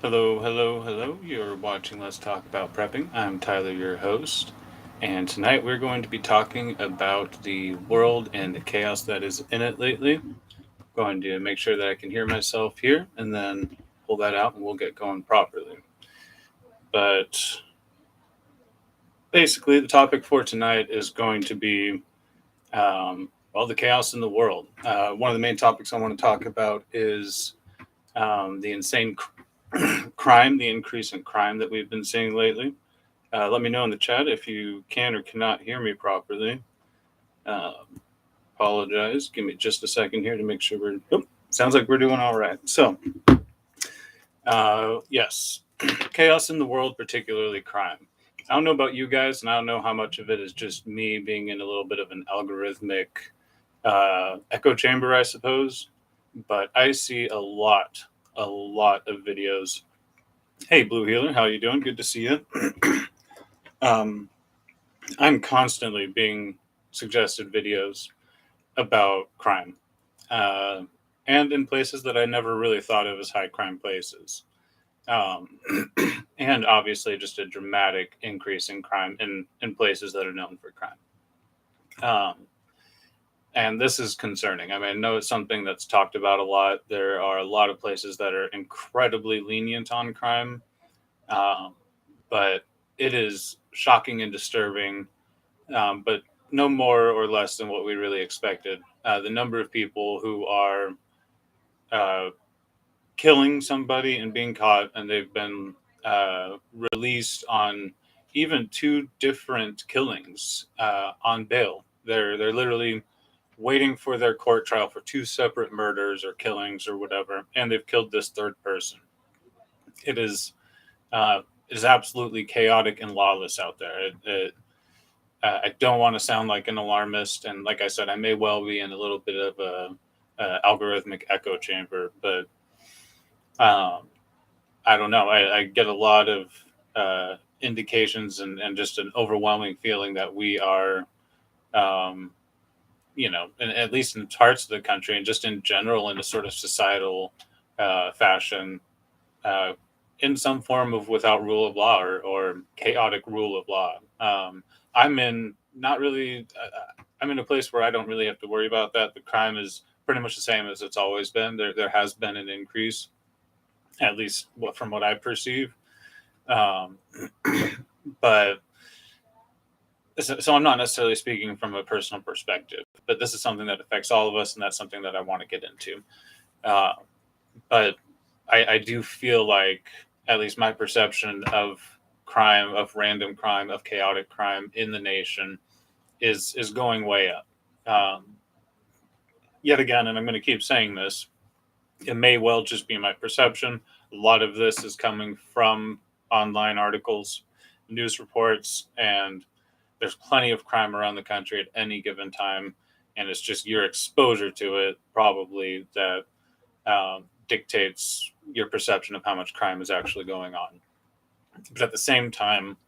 Hello, hello, hello. You're watching Let's Talk About Prepping. I'm Tyler, your host. And tonight we're going to be talking about the world and the chaos that is in it lately. Going to make sure that I can hear myself here and then pull that out and we'll get going properly. But basically, the topic for tonight is going to be the chaos in the world. One of the main topics I want to talk about is the insane crime, the increase in crime that we've been seeing lately. Let me know in the chat if you can or cannot hear me properly. Uh, Apologize. Give me just a second here to make sure we're. Oh, sounds like we're doing all right. So, yes, chaos in the world, particularly crime. I don't know about you guys, and I don't know how much of it is just me being in a little bit of an algorithmic echo chamber, I suppose. But I see a lot of videos. Hey, Blue Healer, how you doing? Good to see you. um, I'm constantly being suggested videos about crime, uh, and in places that I never really thought of as high crime places. Um, and obviously, just a dramatic increase in crime in places that are known for crime. Um, and this is concerning. I mean, I know it's something that's talked about a lot. There are a lot of places that are incredibly lenient on crime, um, but it is shocking and disturbing, but no more or less than what we really expected. The number of people who are uh, killing somebody and being caught, and they've been uh, released on even two different killings on bail. They're literally waiting for their court trial for two separate murders or killings or whatever, and they've killed this third person. It is uh, it is absolutely chaotic and lawless out there. I don't want to sound like an alarmist, and like I said, I may well be in a little bit of a algorithmic echo chamber, but um, I don't know. I get a lot of indications and just an overwhelming feeling that we are, um, at least in parts of the country and just in general, in a sort of societal fashion, uh, in some form of without rule of law or chaotic rule of law. I'm in not really. I'm in a place where I don't really have to worry about that. The crime is pretty much the same as it's always been. There has been an increase, at least from what I perceive. Um, but so I'm not necessarily speaking from a personal perspective, but this is something that affects all of us, and that's something that I want to get into. Uh, but I do feel like, at least my perception of crime, of random crime, of chaotic crime in the nation is going way up. Um, Yet again, and I'm going to keep saying this, it may well just be my perception. A lot of this is coming from online articles, news reports, and there's plenty of crime around the country at any given time. And it's just your exposure to it probably that dictates your perception of how much crime is actually going on. But at the same time,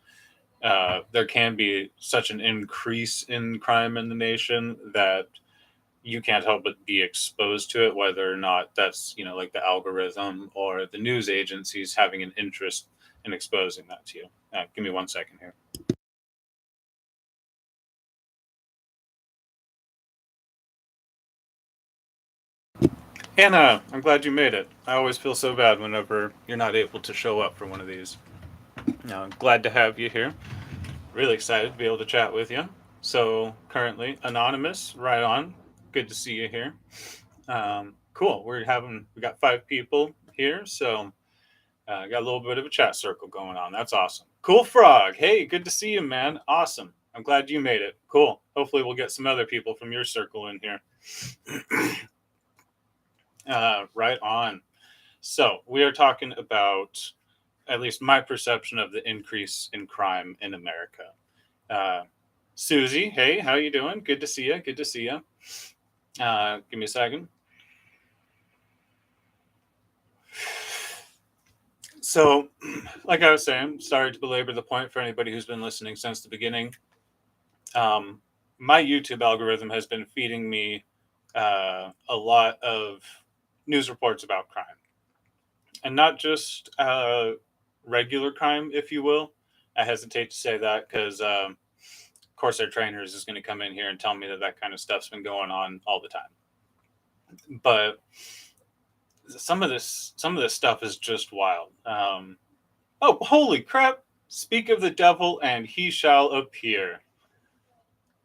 there can be such an increase in crime in the nation that you can't help but be exposed to it, whether or not that's, like the algorithm or the news agencies having an interest in exposing that to you. Give me 1 second here. Hannah, I'm glad you made it. I always feel so bad whenever you're not able to show up for one of these. Now, I'm glad to have you here. Really excited to be able to chat with you. So, currently, Anonymous, right on. Good to see you here. Cool. We got 5 people here. So, got a little bit of a chat circle going on. That's awesome. Cool Frog. Hey, good to see you, man. Awesome. I'm glad you made it. Cool. Hopefully, we'll get some other people from your circle in here. Right on. So, we are talking about at least my perception of the increase in crime in America. Uh, Susie, hey, how you doing? Good to see you. Good to see you. Give me a second. So, like I was saying, sorry to belabor the point for anybody who's been listening since the beginning. Um, my YouTube algorithm has been feeding me a lot of news reports about crime. and not just regular crime, if you will. I hesitate to say that because, Corsair Trainers is going to come in here and tell me that that kind of stuff's been going on all the time. But some of this stuff is just wild. Oh, holy crap! Speak of the devil, and he shall appear.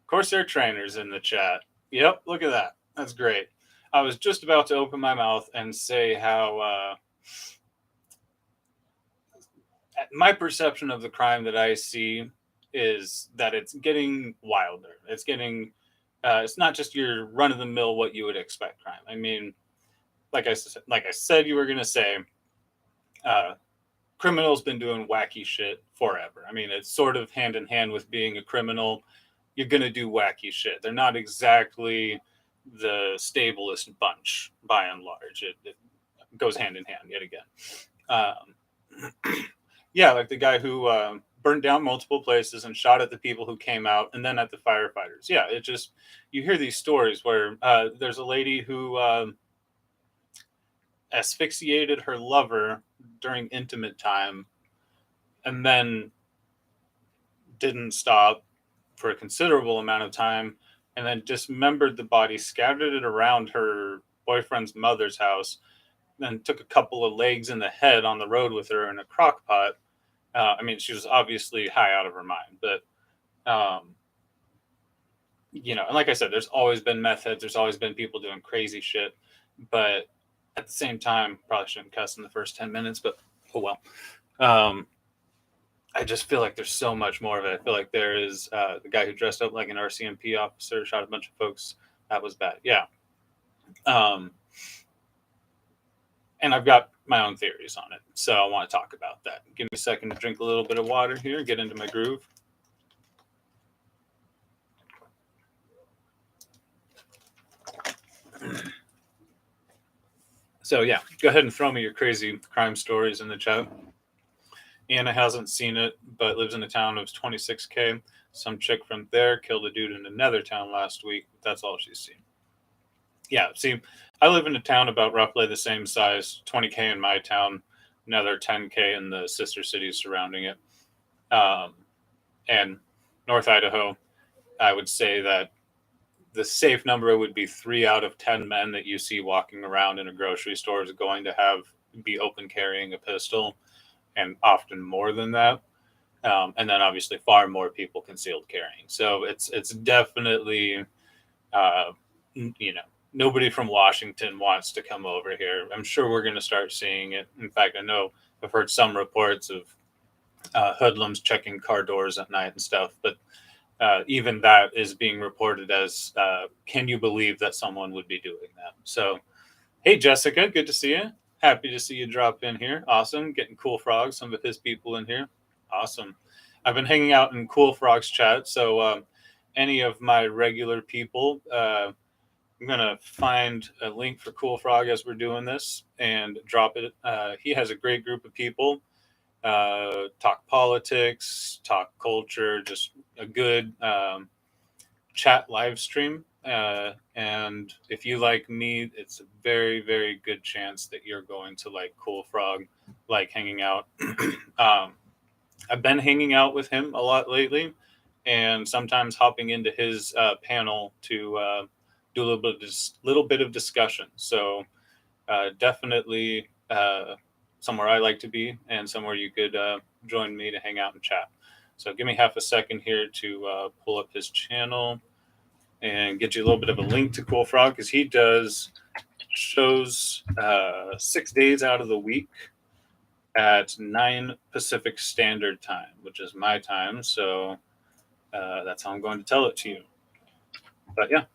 Corsair Trainers in the chat. Yep, look at that. That's great. I was just about to open my mouth and say how my perception of the crime that I see is that it's getting wilder. It's getting, it's not just your run of the mill what you would expect crime. I mean, like I said, you were gonna say, criminals been doing wacky shit forever. I mean, it's sort of hand in hand with being a criminal. You're gonna do wacky shit. They're not exactly the stablest bunch by and large. It goes hand in hand yet again. Yeah, like the guy who burned down multiple places and shot at the people who came out and then at the firefighters. Yeah, it just, you hear these stories where there's a lady who asphyxiated her lover during intimate time and then didn't stop for a considerable amount of time and then dismembered the body, scattered it around her boyfriend's mother's house, then took a couple of legs in the head on the road with her in a crock pot. I mean, she was obviously high out of her mind, but, and like I said, there's always been meth heads. There's always been people doing crazy shit. But at the same time, probably shouldn't cuss in the first 10 minutes, but oh well. I just feel like there's so much more of it. I feel like there is the guy who dressed up like an RCMP officer, shot a bunch of folks. That was bad. Yeah. And I've got my own theories on it. So I want to talk about that. Give me a second to drink a little bit of water here, get into my groove. So yeah, go ahead and throw me your crazy crime stories in the chat. Anna hasn't seen it, but lives in a town of 26K. Some chick from there killed a dude in another town last week. That's all she's seen. Yeah, see, I live in a town about roughly the same size, 20K in my town, another 10K in the sister cities surrounding it. And North Idaho, I would say that the safe number would be 3 out of 10 men that you see walking around in a grocery store is going to be open carrying a pistol, and often more than that. And then obviously far more people concealed carrying. So it's definitely, nobody from Washington wants to come over here. I'm sure we're going to start seeing it. In fact, I know I've heard some reports of hoodlums checking car doors at night and stuff, but even that is being reported as, can you believe that someone would be doing that? So, hey, Jessica, good to see you. Happy to see you drop in here. Awesome. Getting Cool Frog, some of his people in here. Awesome. I've been hanging out in Cool Frog's chat. So any of my regular people, I'm going to find a link for Cool Frog as we're doing this and drop it. He has a great group of people. Talk politics, talk culture, just a good chat live stream. And if you like me, it's a very, very good chance that you're going to like Cool Frog, like hanging out. I've been hanging out with him a lot lately, and sometimes hopping into his panel to do a little bit of discussion. So definitely somewhere I like to be, and somewhere you could join me to hang out and chat. So give me half a second here to pull up his channel and get you a little bit of a link to Cool Frog, because he does shows 6 days out of the week at 9 Pacific Standard Time, which is my time. So that's how I'm going to tell it to you. But yeah,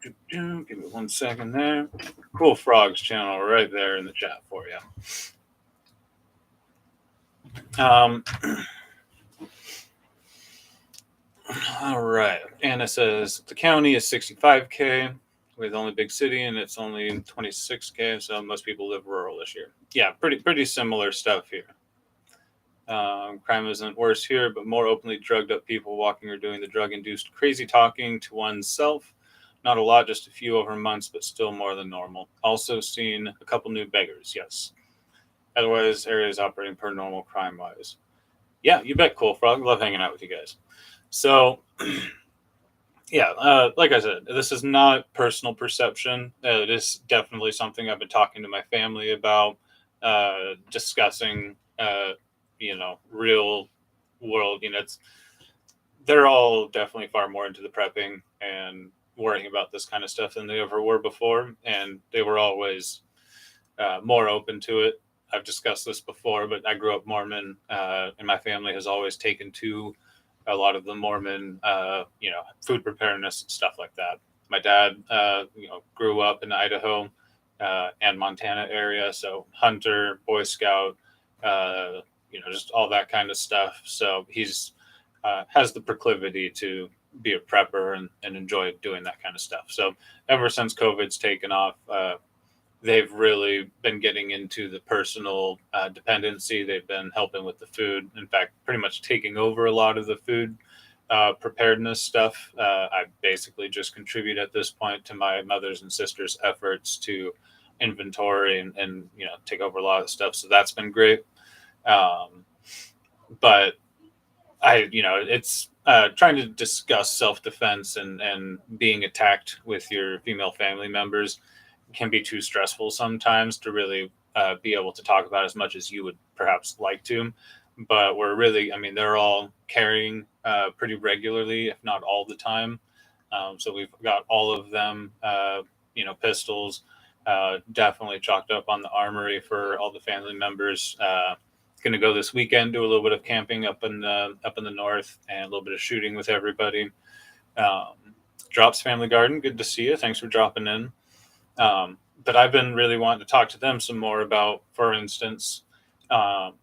give me 1 second there. Cool Frog's channel right there in the chat for you. All right. Anna says the county is 65K with only big city, and it's only 26K. So most people live rural this year. Yeah, pretty similar stuff here. Crime isn't worse here, but more openly drugged up people walking or doing the drug-induced crazy talking to oneself. Not a lot, just a few over months, but still more than normal. Also seen a couple new beggars. Yes. Otherwise, areas operating per normal crime-wise. Yeah, you bet, Cool Frog. Love hanging out with you guys. So, yeah, like I said, this is not personal perception. It is definitely something I've been talking to my family about, discussing, real world. They're all definitely far more into the prepping and worrying about this kind of stuff than they ever were before. And they were always more open to it. I've discussed this before, but I grew up Mormon, and my family has always taken to a lot of the Mormon, food preparedness and stuff like that. My dad, grew up in Idaho and Montana area, so hunter, Boy Scout, just all that kind of stuff. So he's has the proclivity to be a prepper and enjoy doing that kind of stuff. So ever since COVID's taken off, they've really been getting into the personal dependency. They've been helping with the food. In fact, pretty much taking over a lot of the food preparedness stuff. I basically just contribute at this point to my mother's and sister's efforts to inventory and take over a lot of the stuff. So that's been great. But it's trying to discuss self-defense and being attacked with your female family members can be too stressful sometimes to really be able to talk about as much as you would perhaps like to. But they're all carrying pretty regularly, if not all the time. So we've got all of them, pistols, definitely chalked up on the armory for all the family members. Going to go this weekend, do a little bit of camping up in the north, and a little bit of shooting with everybody. Drops Family Garden, good to see you. Thanks for dropping in. But I've been really wanting to talk to them some more about, for instance, no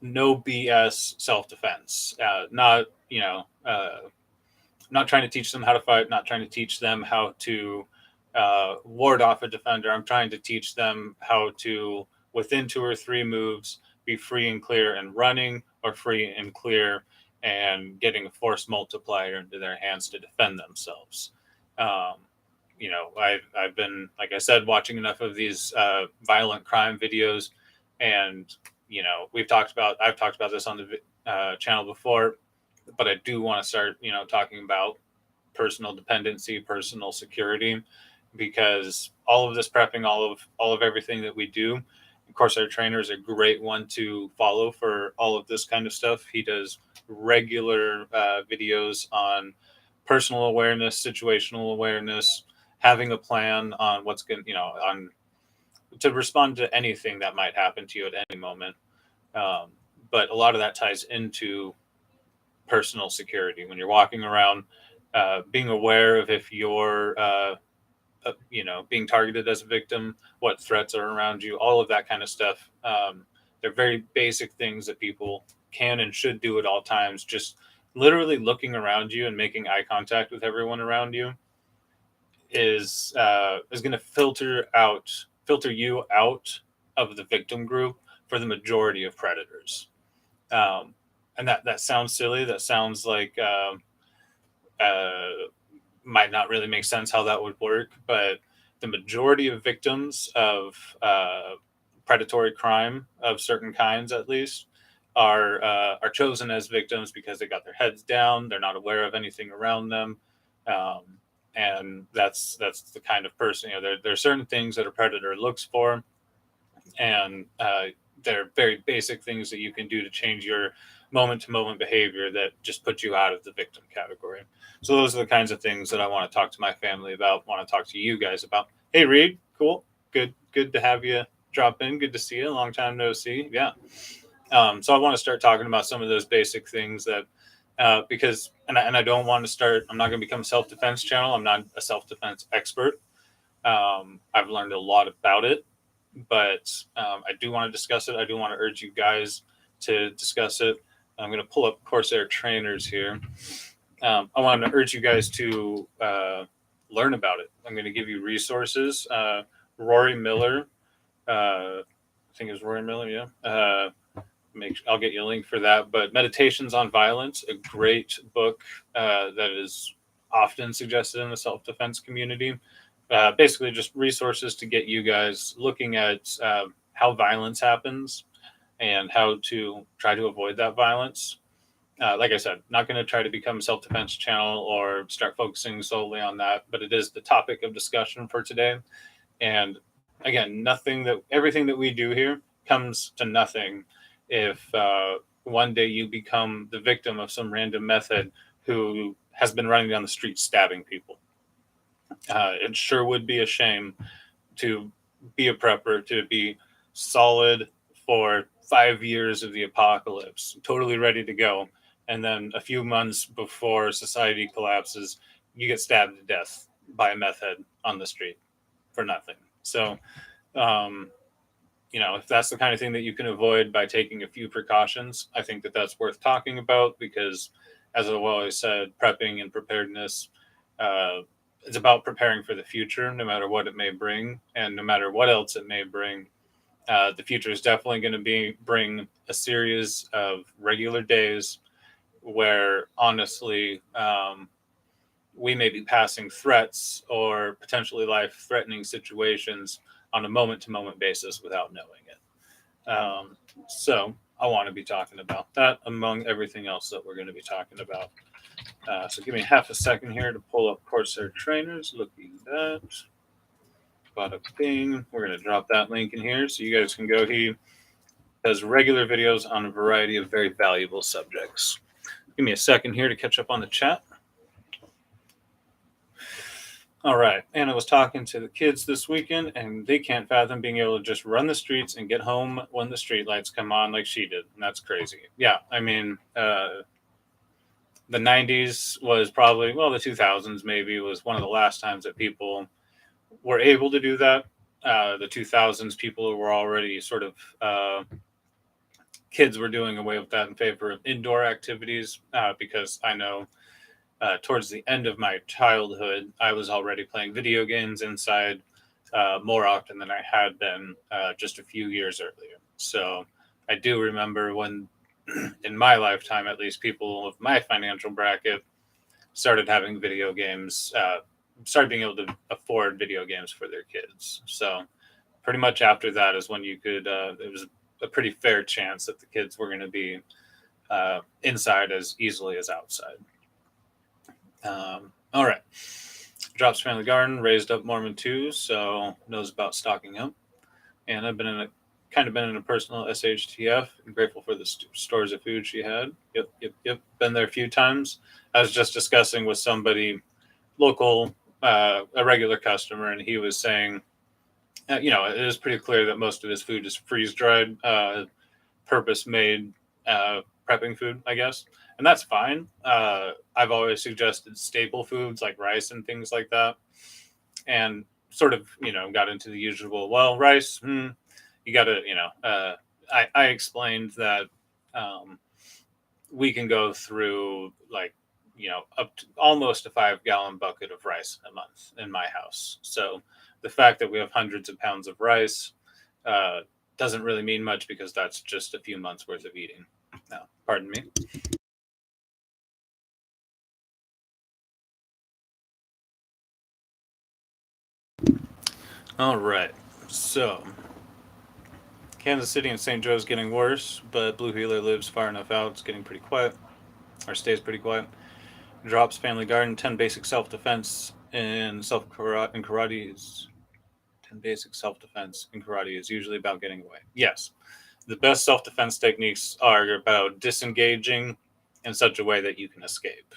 BS self-defense. Not trying to teach them how to fight, not trying to teach them how to ward off a defender. I'm trying to teach them how to, within 2 or 3 moves, be free and clear and running, or free and clear and getting a force multiplier into their hands to defend themselves. I've been, like I said, watching enough of these violent crime videos, and I've talked about this on the channel before, but I do want to start talking about personal dependency, personal security, because all of this prepping, all of everything that we do. Of course, our trainer is a great one to follow for all of this kind of stuff. He does regular videos on personal awareness, situational awareness, having a plan on what's going, on to respond to anything that might happen to you at any moment. But a lot of that ties into personal security when you're walking around, being aware of if you're, being targeted as a victim, what threats are around you, all of that kind of stuff. They're very basic things that people can and should do at all times. Just literally looking around you and making eye contact with everyone around you is going to filter you out of the victim group for the majority of predators. And that sounds silly. That sounds like might not really make sense how that would work, but the majority of victims of predatory crime of certain kinds, at least, are chosen as victims because they got their heads down. They're not aware of anything around them. And that's the kind of person, there are certain things that a predator looks for, and they're very basic things that you can do to change your moment-to-moment behavior that just put you out of the victim category. So those are the kinds of things that I want to talk to my family about, want to talk to you guys about. Hey, Reed, cool. Good to have you drop in. Good to see you. Long time no see. Yeah. So I want to start talking about some of those basic things that, because I don't want to start, I'm not going to become a self-defense channel. I'm not a self-defense expert. I've learned a lot about it, but I do want to discuss it. I do want to urge you guys to discuss it. I'm going to pull up Corsair trainers here. I want to urge you guys to learn about it. I'm going to give you resources. Rory Miller, I think it was Rory Miller, yeah. I'll get you a link for that. But Meditations on Violence, a great book that is often suggested in the self-defense community. Basically just resources to get you guys looking at how violence happens and how to try to avoid that violence. Like I said, not going to try to become a self-defense channel or start focusing solely on that, but it is the topic of discussion for today. And again, everything that we do here comes to nothing if one day you become the victim of some random method who has been running down the street stabbing people. It sure would be a shame to be a prepper, to be solid for 5 years of the apocalypse, totally ready to go. And then a few months before society collapses, you get stabbed to death by a meth head on the street for nothing. So, um, if that's the kind of thing that you can avoid by taking a few precautions, I think that that's worth talking about because, as I've always said, prepping and preparedness, uh, it's about preparing for the future, no matter what it may bring, and no matter what else it may bring. The future is definitely going to bring a series of regular days where, honestly, we may be passing threats or potentially life-threatening situations on a moment-to-moment basis without knowing it. So I want to be talking about that among everything else that we're going to be talking about. So give me half a second here to pull up Corsair Trainers. Looking at that. Bada bing. We're going to drop that link in here so you guys can go. He does regular videos on a variety of very valuable subjects. Give me a second here to catch up on the chat. All right. Anna was talking to the kids this weekend, and they can't fathom being able to just run the streets and get home when the street lights come on like she did. And that's crazy. Yeah. I mean, the 90s was probably, well, the 2000s maybe was one of the last times that people were able to do that. The 2000s, people were already sort of, kids were doing away with that in favor of indoor activities because I know towards the end of my childhood, I was already playing video games inside more often than I had been just a few years earlier. So I do remember when, in my lifetime at least, people of my financial bracket started having video games, started being able to afford video games for their kids. So pretty much after that is when you could, it was a pretty fair chance that the kids were going to be inside as easily as outside. All right. Drops Family Garden, raised up Mormon too, so knows about stocking up. And I've been in a personal SHTF. I'm grateful for the stores of food she had. Yep. Been there a few times. I was just discussing with somebody local, a regular customer, and he was saying, it is pretty clear that most of his food is freeze dried, purpose made prepping food, I guess. And that's fine. I've always suggested staple foods like rice and things like that. And sort of, got into the usual, well, rice, you got to, I explained that we can go through up to almost a 5-gallon bucket of rice a month in my house. So the fact that we have hundreds of pounds of rice doesn't really mean much because that's just a few months worth of eating. No, pardon me. All right. So Kansas City and St. Joe's getting worse, but Blue Heeler lives far enough out. It's getting pretty quiet, or stays pretty quiet. Drops Family Garden, 10 basic self-defense and karate is 10 basic self-defense in karate is usually about getting away. Yes. The best self-defense techniques are about disengaging in such a way that you can escape.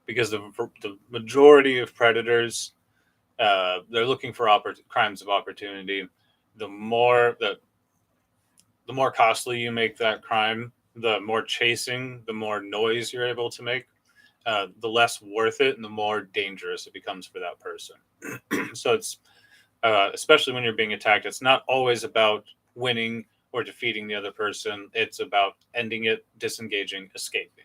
Because the majority of predators, they're looking for crimes of opportunity. The more costly you make that crime, the more chasing, the more noise you're able to make, the less worth it and the more dangerous it becomes for that person. So it's, especially when you're being attacked, it's not always about winning or defeating the other person. It's about ending it, disengaging, escaping.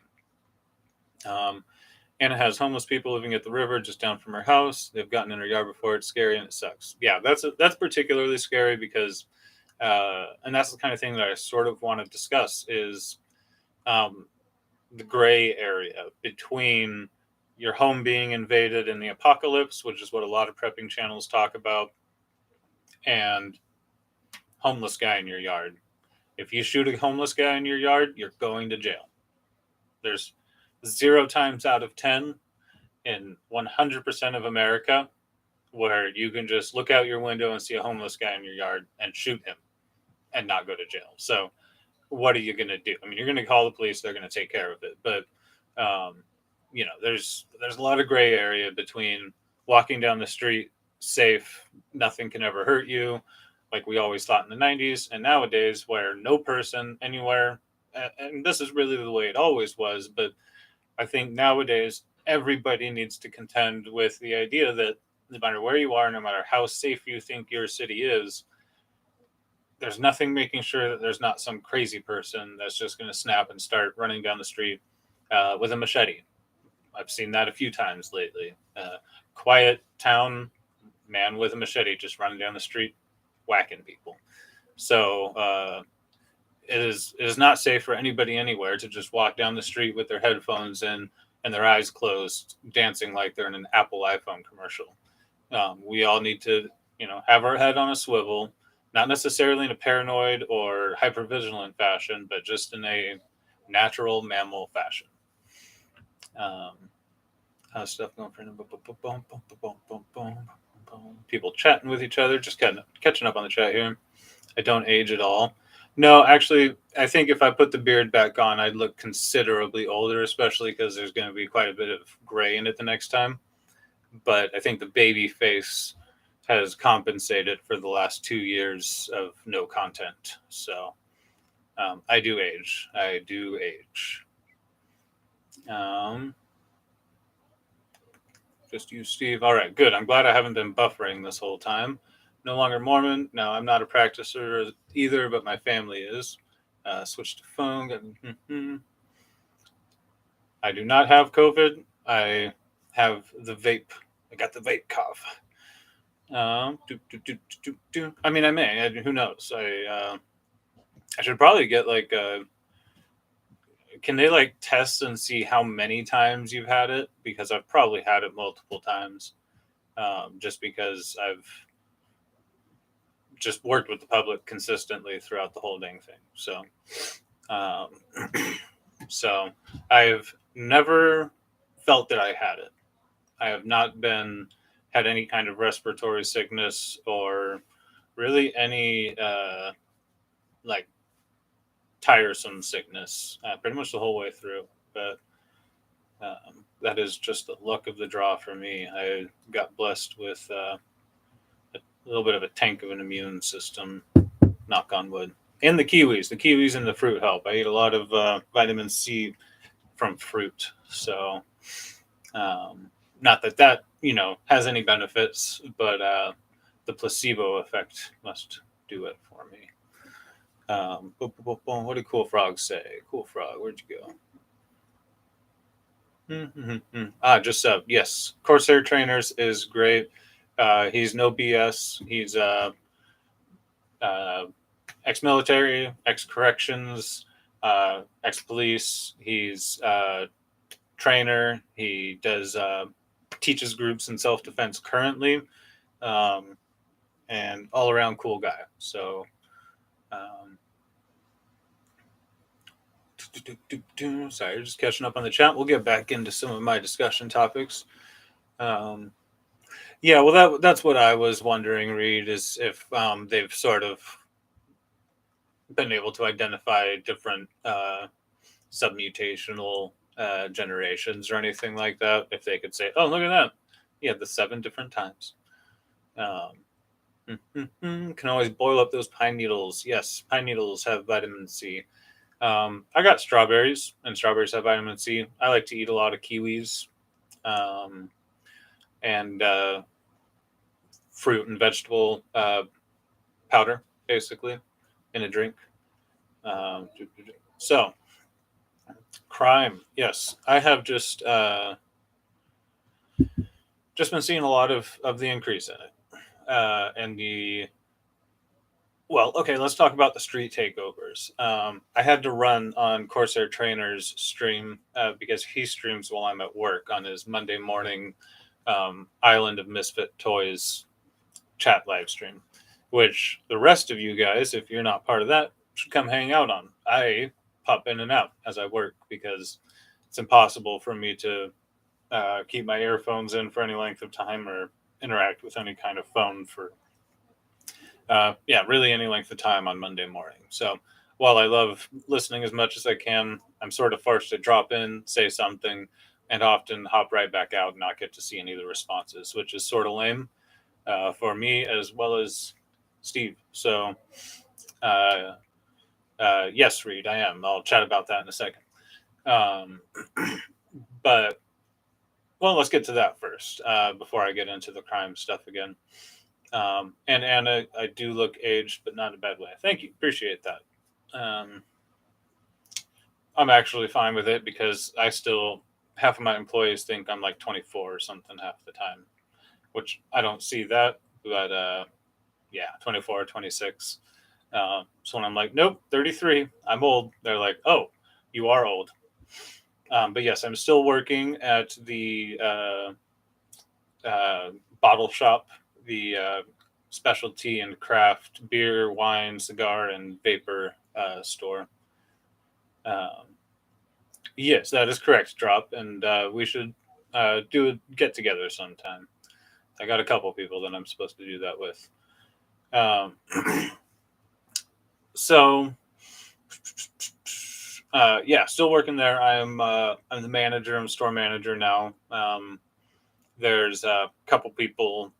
Anna has homeless people living at the river just down from her house. They've gotten in her yard before. It's scary and it sucks. Yeah, that's particularly scary because, and that's the kind of thing that I sort of want to discuss is the gray area between your home being invaded in the apocalypse, which is what a lot of prepping channels talk about, and homeless guy in your yard. If you shoot a homeless guy in your yard, you're going to jail. There's 0 times out of 10 in 100% of America where you can just look out your window and see a homeless guy in your yard and shoot him and not go to jail. So what are you going to do? I mean, you're going to call the police. They're going to take care of it. But, there's a lot of gray area between walking down the street safe, nothing can ever hurt you, like we always thought in the 90s, and nowadays where no person anywhere, and this is really the way it always was, but I think nowadays everybody needs to contend with the idea that no matter where you are, no matter how safe you think your city is, there's nothing making sure that there's not some crazy person that's just going to snap and start running down the street with a machete. I've seen that a few times lately. Quiet town, man with a machete just running down the street, whacking people. So it is not safe for anybody anywhere to just walk down the street with their headphones in and their eyes closed, dancing like they're in an Apple iPhone commercial. We all need to, have our head on a swivel, not necessarily in a paranoid or hypervigilant fashion, but just in a natural mammal fashion. How's stuff going for people chatting with each other, just catching up on the chat here. I don't age at all. No, actually, I think if I put the beard back on, I'd look considerably older, especially because there's going to be quite a bit of gray in it the next time. But I think the baby face has compensated for the last 2 years of no content. So I do age. Just you, Steve. All right, good. I'm glad I haven't been buffering this whole time. No longer Mormon. No, I'm not a practicer either, but my family is. Switch to phone. I do not have COVID. I have the vape. I got the vape cough. I mean, I may. Who knows? I should probably get can they test and see how many times you've had it? Because I've probably had it multiple times, just because I've just worked with the public consistently throughout the whole dang thing. So, so I've never felt that I had it. I have not had any kind of respiratory sickness or really any tiresome sickness pretty much the whole way through. But that is just the luck of the draw for me. I got blessed with a little bit of a tank of an immune system, knock on wood. And the kiwis and the fruit help. I eat a lot of vitamin C from fruit. So not that has any benefits, but the placebo effect must do it for me. What did Cool Frog say? Cool Frog, where'd you go? Yes, Corsair Trainers is great. He's no BS. He's ex-military, ex-corrections, ex-police. He's trainer. He does teaches groups in self-defense currently, and all-around cool guy. So sorry, just catching up on the chat. We'll get back into some of my discussion topics. That's what I was wondering, Reed, is if they've sort of been able to identify different submutational generations or anything like that. If they could say, oh, look at that. Yeah, the 7 different times. Can always boil up those pine needles. Yes, pine needles have vitamin C. I got strawberries, and strawberries have vitamin C. I like to eat a lot of kiwis and fruit and vegetable powder, basically, in a drink. So, crime. Yes, I have just been seeing a lot of the increase in it. Let's talk about the street takeovers. I had to run on Corsair Trainer's stream because he streams while I'm at work on his Monday morning Island of Misfit Toys chat live stream. which the rest of you guys, if you're not part of that, should come hang out on. I pop in and out as I work because it's impossible for me to keep my earphones in for any length of time or interact with any kind of phone for really any length of time on Monday morning. So while I love listening as much as I can, I'm sort of forced to drop in, say something, and often hop right back out and not get to see any of the responses, which is sort of lame for me as well as Steve. So uh, yes, Reed, I am. I'll chat about that in a second. Um, but well, let's get to that first before I get into the crime stuff again. And Anna, I do look aged, but not in a bad way. Thank you. Appreciate that. I'm actually fine with it because I still, half of my employees think I'm like 24 or something half the time, which I don't see that. But 24, 26. So when I'm like, nope, 33, I'm old, they're like, oh, you are old. But yes, I'm still working at the bottle shop, the specialty and craft beer, wine, cigar, and vapor store. Um, yes, that is correct, Drop. And we should do a get together sometime. I got a couple people that I'm supposed to do that with. Um, so, still working there. I'm the manager. I'm store manager now. There's a couple people,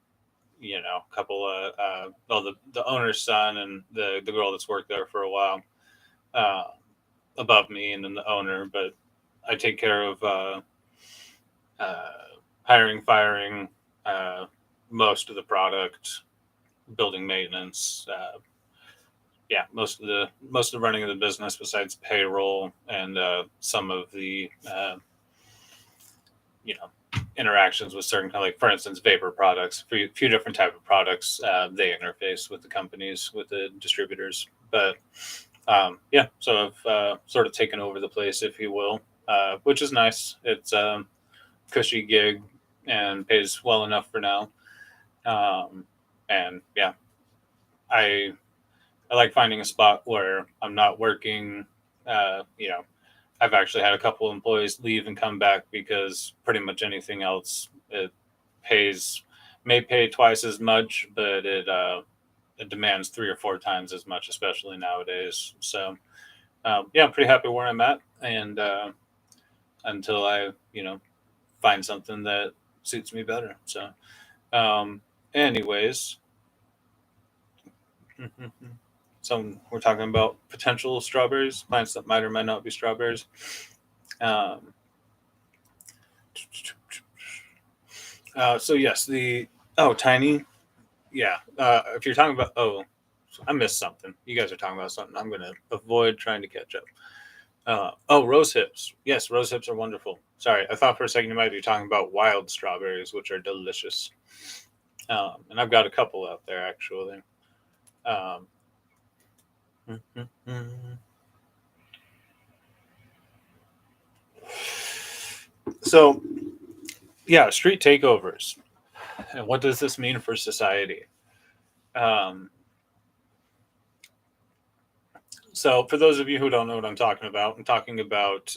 a couple the owner's son and the girl that's worked there for a while uh, above me, and then the owner. But I take care of uh, hiring, firing, most of the product, building maintenance. Most of the running of the business, besides payroll and some of the interactions with certain kind of, like, for instance, vapor products. For a few different type of products, they interface with the companies, with the distributors. But so I've sort of taken over the place, if you will, which is nice. It's a cushy gig and pays well enough for now. And yeah, I I like finding a spot where I'm not working. I've actually had a couple employees leave and come back because pretty much anything else, it pays may pay twice as much, but it demands 3 or 4 times as much, especially nowadays. So I'm pretty happy where I'm at, and until I find something that suits me better. So, um, anyways, so we're talking about potential strawberries, plants that might or might not be strawberries. Um, so yes, tiny. Yeah. If you're talking about, I missed something. You guys are talking about something. I'm going to avoid trying to catch up. Rose hips. Yes, rose hips are wonderful. Sorry, I thought for a second you might be talking about wild strawberries, which are delicious. And I've got a couple out there, actually. Um, so, yeah, street takeovers. And what does this mean for society? Um, So, for those of you who don't know what I'm talking about, I'm talking about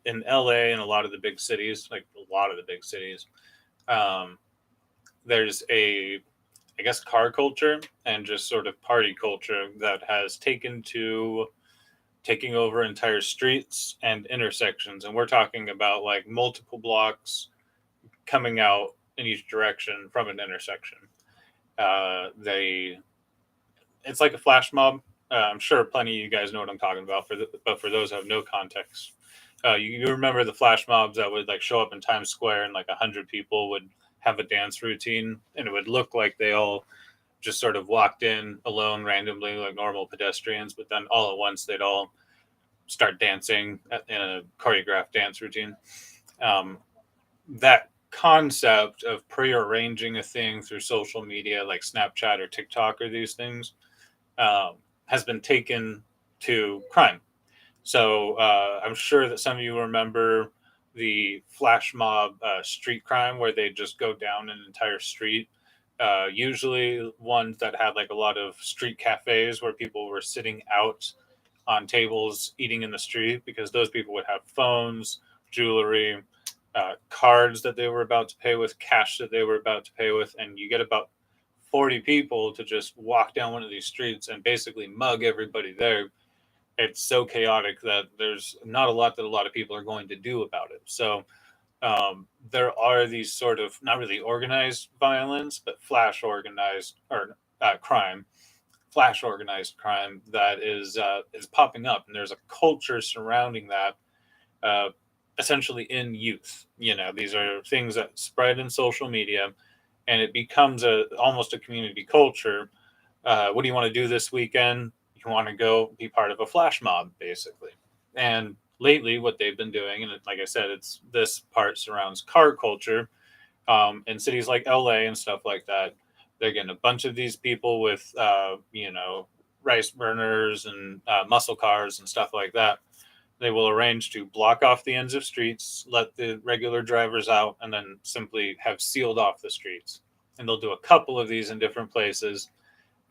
in LA and a lot of the big cities, like a lot of the big cities, um, there's I guess, car culture and just sort of party culture that has taking over entire streets and intersections. And we're talking about like multiple blocks coming out in each direction from an intersection. They It's like a flash mob. I'm sure plenty of you guys know what I'm talking about. But for those who have no context, you remember the flash mobs that would like show up in Times Square, and like 100 people would have a dance routine, and it would look like they all just sort of walked in alone randomly, like normal pedestrians. But then all at once, they'd all start dancing in a choreographed dance routine. That concept of prearranging a thing through social media like Snapchat or TikTok or these things has been taken to crime. So I'm sure that some of you remember the flash mob street crime where they just go down an entire street Usually ones that had like a lot of street cafes where people were sitting out on tables eating in the street, because those people would have phones, jewelry, cards that they were about to pay with, cash that they were about to pay with, and you get about 40 people to just walk down one of these streets and basically mug everybody there. It's so chaotic that there's not a lot that a lot of people are going to do about it. So there are these sort of not really organized violence, but flash organized or crime, flash organized crime that is popping up, and there's a culture surrounding that, uh, essentially in youth. You know, these are things that spread in social media, and it becomes a almost a community culture. What do you want to do this weekend? You want to go be part of a flash mob, basically. And lately, what they've been doing, and like I said, it's this part surrounds car culture, in cities like LA and stuff like that. They're getting a bunch of these people with, rice burners and muscle cars and stuff like that. They will arrange to block off the ends of streets, let the regular drivers out, and then simply have sealed off the streets. And they'll do a couple of these in different places.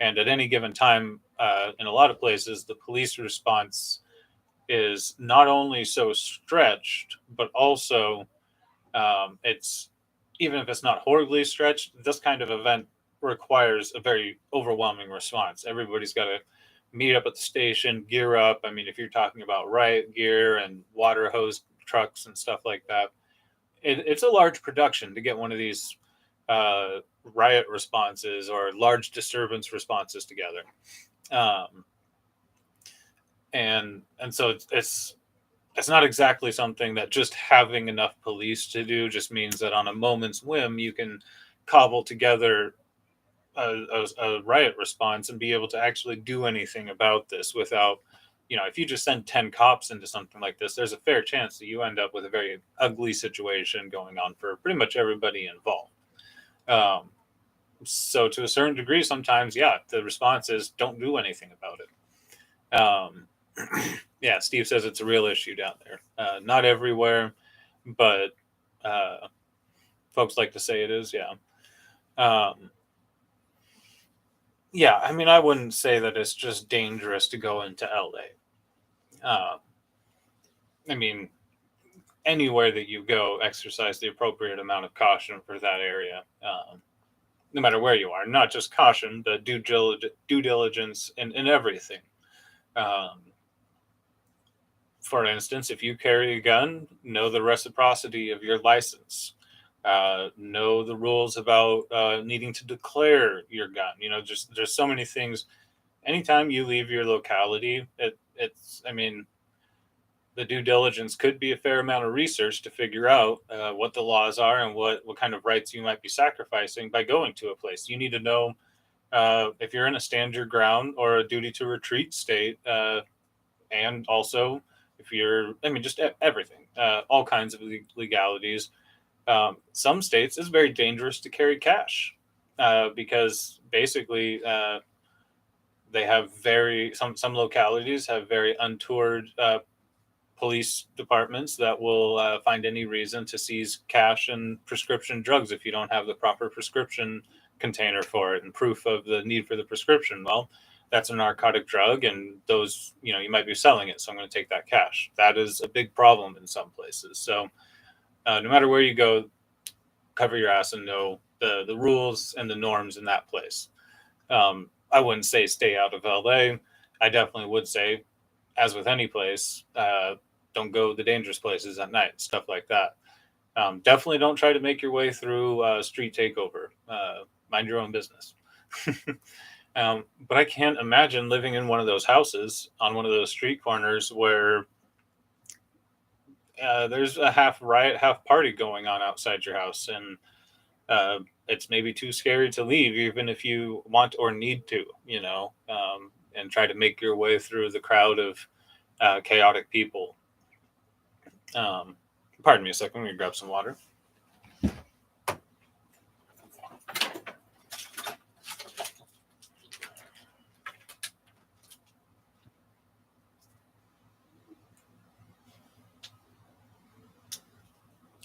And at any given time, in a lot of places, the police response is not only so stretched, but also it's even if it's not horribly stretched, this kind of event requires a very overwhelming response. Everybody's got to meet up at the station, gear up. I mean, if you're talking about riot gear and water hose trucks and stuff like that, it's a large production to get one of these riot responses or large disturbance responses together. Um, and so it's not exactly something that just having enough police to do just means that on a moment's whim you can cobble together a riot response and be able to actually do anything about this without, if you just send 10 cops into something like this, there's a fair chance that you end up with a very ugly situation going on for pretty much everybody involved. So to a certain degree, sometimes, yeah, the response is don't do anything about it. Yeah, Steve says it's a real issue down there. Not everywhere, but folks like to say it is. Yeah. Um, yeah, I mean, I wouldn't say that it's just dangerous to go into LA. I mean, anywhere that you go, exercise the appropriate amount of caution for that area, no matter where you are. Not just caution, but due diligence in everything. Um, for instance, if you carry a gun, know the reciprocity of your license. Know the rules about needing to declare your gun. Just there's so many things. Anytime you leave your locality, it's. I mean, the due diligence could be a fair amount of research to figure out what the laws are and what kind of rights you might be sacrificing by going to a place. You need to know if you're in a stand your ground or a duty to retreat state, and also if you're, I mean, just everything, all kinds of legalities. Some states it's very dangerous to carry cash because basically they have some localities have very untoward police departments that will find any reason to seize cash and prescription drugs if you don't have the proper prescription container for it and proof of the need for the prescription. Well, that's a narcotic drug, and those, you might be selling it, so I'm going to take that cash. That is a big problem in some places. So no matter where you go, cover your ass and know the rules and the norms in that place. I wouldn't say stay out of LA. I definitely would say, as with any place, don't go the dangerous places at night, stuff like that. Definitely don't try to make your way through street takeover. Mind your own business. But I can't imagine living in one of those houses on one of those street corners where there's a half riot, half party going on outside your house, and it's maybe too scary to leave, even if you want or need to, and try to make your way through the crowd of chaotic people. Pardon me a second. Let me grab some water.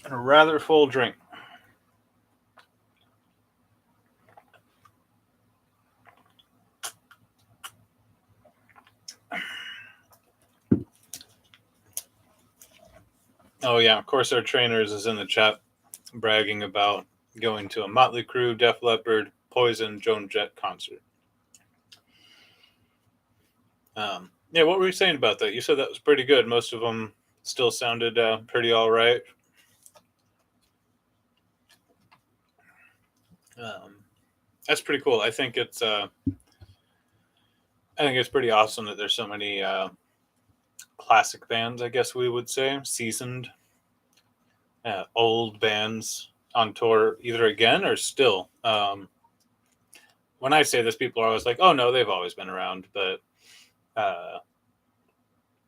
And a rather full drink. Oh yeah, of course our trainers is in the chat bragging about going to a Motley Crue, Def Leppard, Poison, Joan Jett concert. Yeah, what were you saying about that? You said that was pretty good. Most of them still sounded pretty all right. That's pretty cool. I think it's pretty awesome that there's so many classic bands. I guess we would say seasoned, old bands on tour either again or still. When I say this, people are always like, "Oh no, they've always been around," but uh,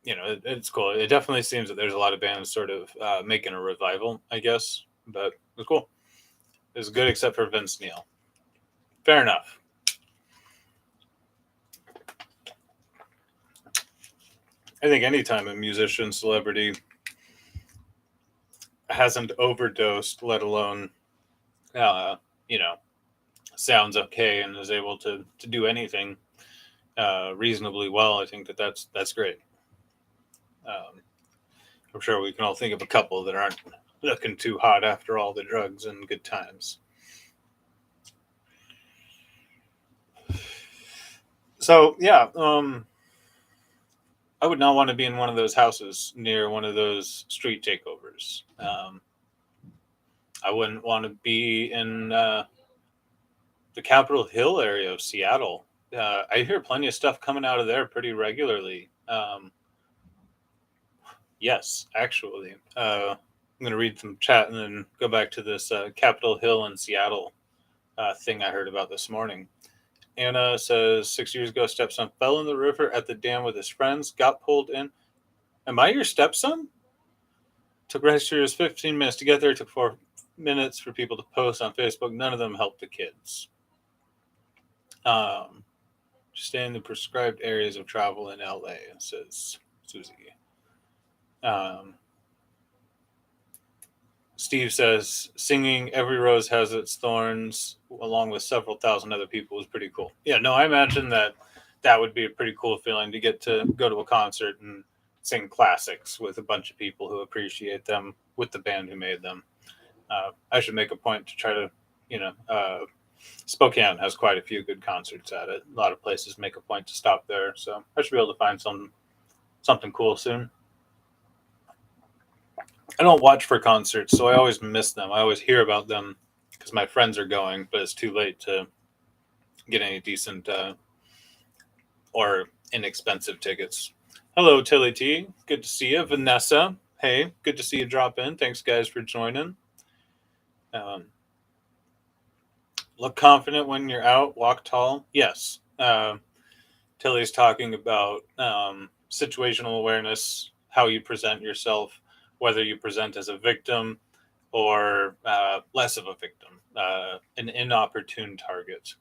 it's cool. It definitely seems that there's a lot of bands sort of making a revival, I guess. But it's cool. It's good except for Vince Neil. Fair enough. I think anytime a musician, celebrity hasn't overdosed, let alone, uh, you know, sounds okay and is able to do anything reasonably well, I think that's great. I'm sure we can all think of a couple that aren't looking too hot after all the drugs and good times. So yeah, I would not want to be in one of those houses near one of those street takeovers. I wouldn't want to be in the Capitol Hill area of Seattle. I hear plenty of stuff coming out of there pretty regularly. Yes, actually. I'm going to read some chat and then go back to this Capitol Hill in Seattle thing I heard about this morning. Anna says 6 years ago, stepson fell in the river at the dam with his friends, got pulled in. Am I your stepson? Took rescuers 15 minutes to get there. Took 4 minutes for people to post on Facebook. None of them helped the kids. Just stay in the prescribed areas of travel in LA, says Susie. Steve says singing "Every Rose Has Its Thorns" along with several thousand other people was pretty cool. Yeah, no, I imagine that would be a pretty cool feeling to get to go to a concert and sing classics with a bunch of people who appreciate them with the band who made them. I should make a point to try to, Spokane has quite a few good concerts at it. A lot of places make a point to stop there, so I should be able to find something cool soon. I don't watch for concerts, so I always miss them. I always hear about them because my friends are going, but it's too late to get any decent or inexpensive tickets. Hello, Tilly T. Good to see you. Vanessa. Hey, good to see you drop in. Thanks, guys, for joining. Look confident when you're out. Walk tall. Yes. Tilly's talking about situational awareness, how you present yourself, whether you present as a victim or less of a victim, an inopportune target.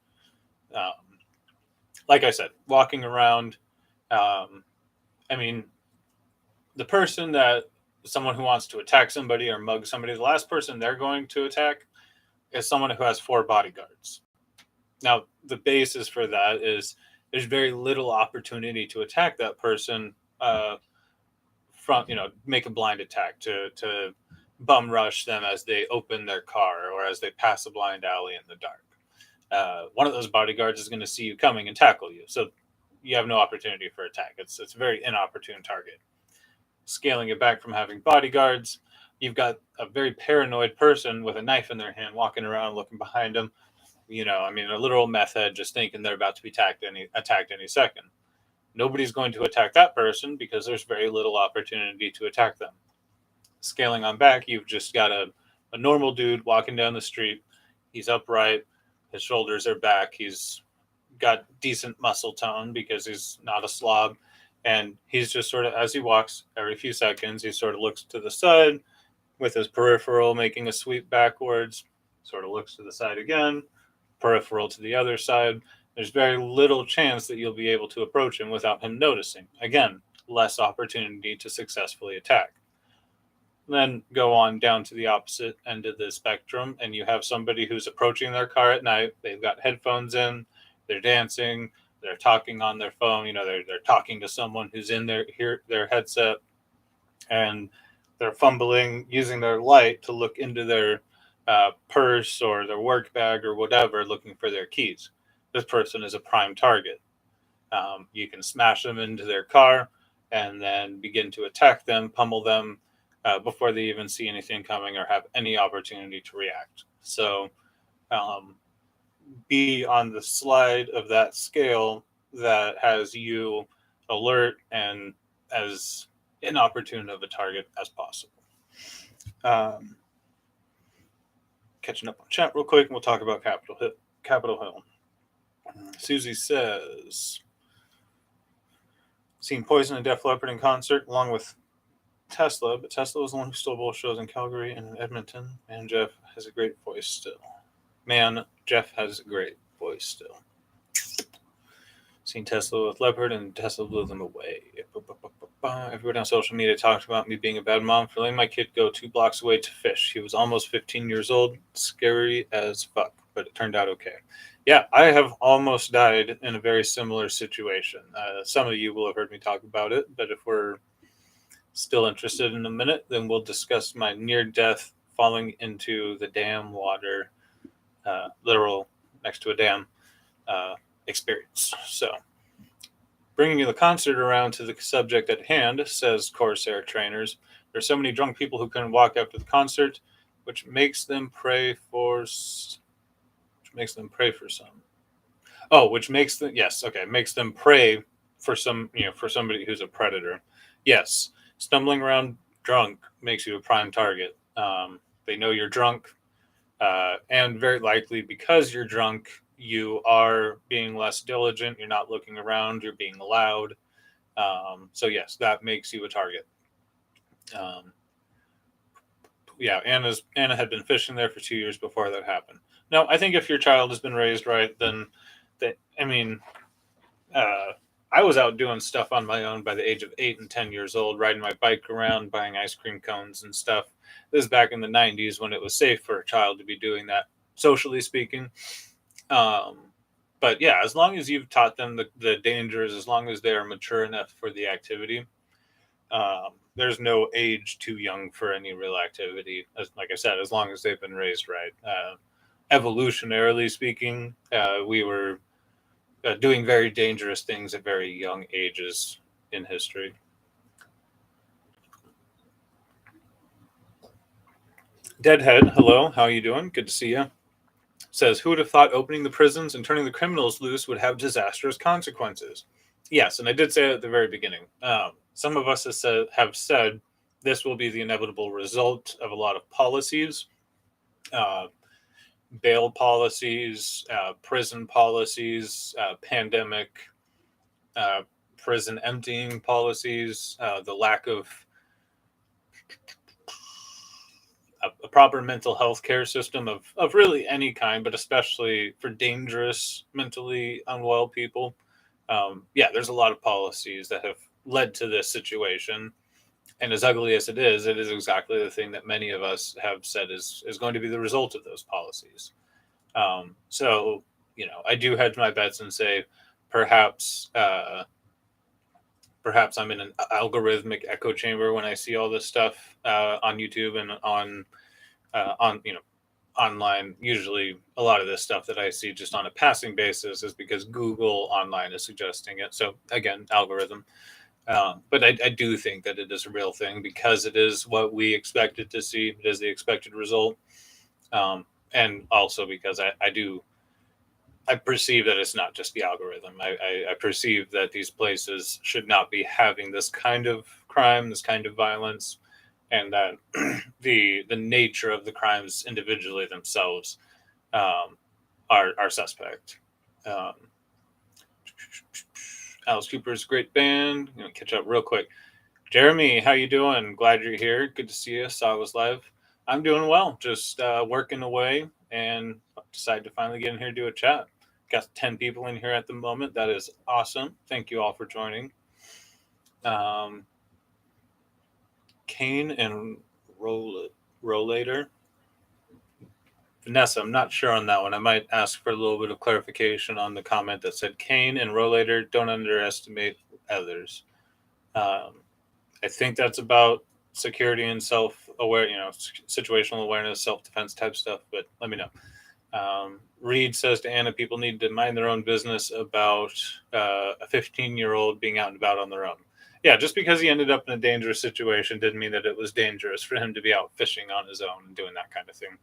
Like I said, walking around, I mean, the person that someone who wants to attack somebody or mug somebody, the last person they're going to attack is someone who has 4 bodyguards. Now, the basis for that is there's very little opportunity to attack that person from, make a blind attack to bum rush them as they open their car or as they pass a blind alley in the dark. One of those bodyguards is going to see you coming and tackle you. So you have no opportunity for attack. It's a very inopportune target. Scaling it back from having bodyguards, you've got a very paranoid person with a knife in their hand walking around looking behind them. A literal meth head just thinking they're about to be attacked any second. Nobody's going to attack that person because there's very little opportunity to attack them. Scaling on back, you've just got a normal dude walking down the street. He's upright. His shoulders are back. He's got decent muscle tone because he's not a slob. And he's just sort of, as he walks every few seconds, he sort of looks to the side with his peripheral making a sweep backwards, sort of looks to the side again, peripheral to the other side. There's very little chance that you'll be able to approach him without him noticing. Again, less opportunity to successfully attack. Then go on down to the opposite end of the spectrum, and you have somebody who's approaching their car at night. They've got headphones in, they're dancing, they're talking on their phone. They're talking to someone who's in their headset, and they're fumbling, using their light to look into their purse or their work bag or whatever, looking for their keys. This person is a prime target. You can smash them into their car and then begin to attack them, pummel them before they even see anything coming or have any opportunity to react. So be on the slide of that scale that has you alert and as inopportune of a target as possible. Catching up on chat real quick, and we'll talk about Capitol Hill. Susie says, seen Poison and Def Leppard in concert along with Tesla, but Tesla was the one who stole both shows in Calgary and in Edmonton. Man, Jeff has a great voice still. Seen Tesla with Leopard and Tesla blew them away. Everybody on social media talked about me being a bad mom for letting my kid go 2 blocks away to fish. He was almost 15 years old. Scary as fuck, but it turned out okay. Yeah, I have almost died in a very similar situation. Some of you will have heard me talk about it, but if we're still interested in a minute, then we'll discuss my near-death falling into the dam water, literal next to a dam experience. So, bringing the concert around to the subject at hand, says Corsair Trainers, there's so many drunk people who couldn't walk after the concert, which makes them pray for some. Makes them pray for some, for somebody who's a predator. Yes, stumbling around drunk makes you a prime target. They know you're drunk, and very likely because you're drunk, you are being less diligent. You're not looking around. You're being loud. So yes, that makes you a target. Anna had been fishing there for 2 years before that happened. Now, I think if your child has been raised right, then I was out doing stuff on my own by the age of 8 and 10 years old, riding my bike around, buying ice cream cones and stuff. This is back in the 90s when it was safe for a child to be doing that, socially speaking. But yeah, as long as you've taught them the dangers, as long as they are mature enough for the activity, there's no age too young for any real activity. Like I said, as long as they've been raised right. Evolutionarily speaking, we were doing very dangerous things at very young ages in history. Deadhead, hello, how are you doing? Good to see you. Says, who would have thought opening the prisons and turning the criminals loose would have disastrous consequences? Yes, and I did say it at the very beginning. Some of us have said this will be the inevitable result of a lot of policies, bail policies, prison policies, pandemic, prison emptying policies, the lack of a proper mental health care system of really any kind, but especially for dangerous, mentally unwell people. There's a lot of policies that have led to this situation. And as ugly as it is exactly the thing that many of us have said is going to be the result of those policies. So, I do hedge my bets and say perhaps I'm in an algorithmic echo chamber when I see all this stuff on YouTube and on online. Usually a lot of this stuff that I see just on a passing basis is because Google online is suggesting it. So again, algorithm. But I do think that it is a real thing because it is what we expected to see. It is the expected result. And also because I perceive that it's not just the algorithm. I perceive that these places should not be having this kind of crime, this kind of violence, and that the nature of the crimes individually themselves are suspect. Alice Cooper's a great band. I'm gonna catch up real quick. Jeremy, how you doing? Glad you're here. Good to see you. Saw us live. I'm doing well. Just working away and decided to finally get in here and do a chat. Got 10 people in here at the moment. That is awesome. Thank you all for joining. Kane and Rollator. Vanessa, I'm not sure on that one. I might ask for a little bit of clarification on the comment that said Kane and Rollator, don't underestimate others. I think that's about security and self-aware, situational awareness, self-defense type stuff. But let me know. Reed says to Anna, people need to mind their own business about a 15-year-old being out and about on their own. Yeah, just because he ended up in a dangerous situation didn't mean that it was dangerous for him to be out fishing on his own and doing that kind of thing.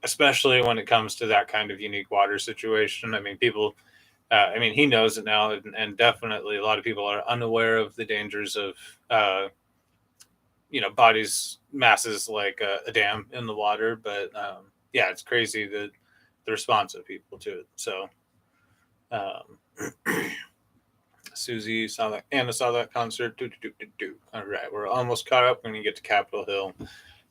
Especially when it comes to that kind of unique water situation. I mean, people, he knows it now, and definitely a lot of people are unaware of the dangers of, bodies, masses like a dam in the water. But it's crazy the response of people to it. So, Susie saw that. Anna saw that concert. All right, we're almost caught up when you get to Capitol Hill.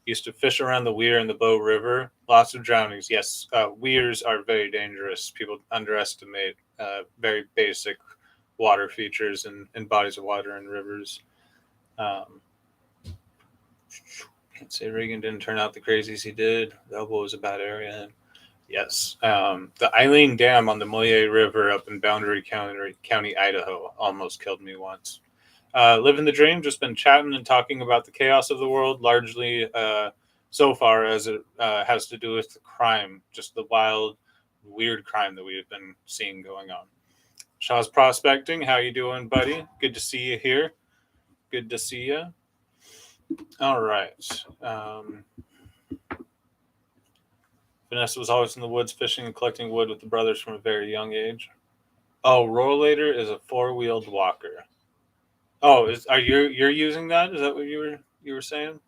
Used to fish around the weir in the Bow River. Lots of drownings. Yes, weirs are very dangerous. People underestimate very basic water features in bodies of water and rivers. Can't say Reagan didn't turn out the crazies he did. The Elbow was a bad area. Yes. The Eileen Dam on the Moyer River up in Boundary County, Idaho, almost killed me once. Living the dream, just been chatting and talking about the chaos of the world, largely so far as it has to do with the crime, just the wild, weird crime that we have been seeing going on. Shaw's Prospecting, how you doing, buddy? Good to see you here. Good to see you. All right. Vanessa was always in the woods fishing and collecting wood with the brothers from a very young age. Oh, Rollator is a four-wheeled walker. Oh, you're using that? Is that what you were saying?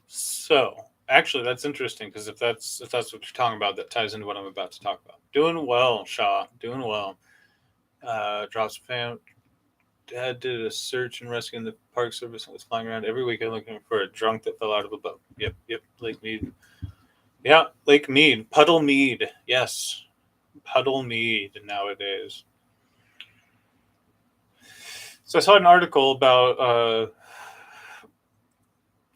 So actually, that's interesting because if that's what you're talking about, that ties into what I'm about to talk about. Doing well, Shaw. Doing well. Drops fam. Dad did a search and rescue in the Park Service and was flying around every weekend looking for a drunk that fell out of a boat. Yep, Lake Mead. Yeah, Lake Mead. Puddle Mead. Yes. Puddle Mead nowadays. So I saw an article about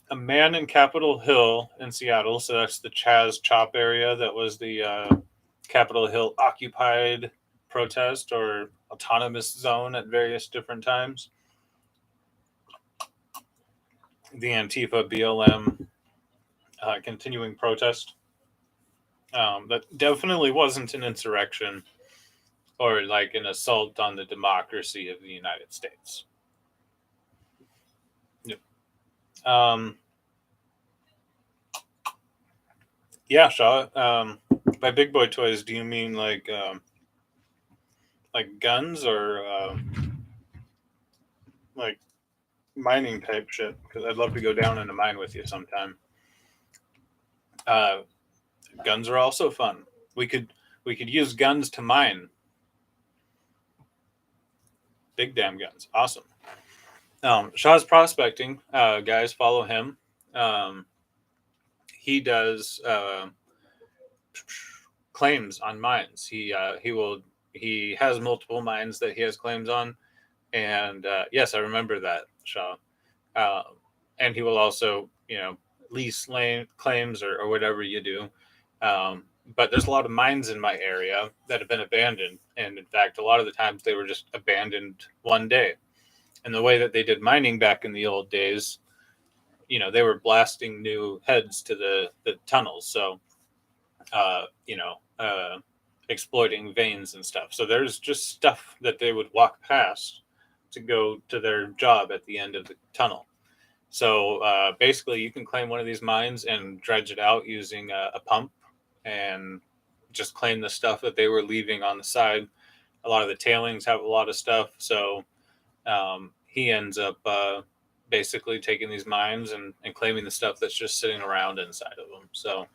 a man in Capitol Hill in Seattle. So that's the Chaz Chop area. That was the Capitol Hill occupied protest or autonomous zone at various different times. The Antifa BLM continuing protest. That definitely wasn't an insurrection or like an assault on the democracy of the United States. Yep. Yeah, Shaw. By big boy toys, do you mean like guns or like mining type shit? Because I'd love to go down in a mine with you sometime. Guns are also fun. We could use guns to mine. Big damn guns. Awesome. Shaw's Prospecting, guys, follow him. He does claims on mines. He has multiple mines that he has claims on, and yes, I remember that, Shaw. And he will also, lease claims or whatever you do. But there's a lot of mines in my area that have been abandoned, and in fact, a lot of the times they were just abandoned one day. And the way that they did mining back in the old days, they were blasting new heads to the tunnels. So, exploiting veins and stuff. So there's just stuff that they would walk past to go to their job at the end of the tunnel. So basically, you can claim one of these mines and dredge it out using a pump and just claim the stuff that they were leaving on the side. A lot of the tailings have a lot of stuff. So he ends up basically taking these mines and claiming the stuff that's just sitting around inside of them. So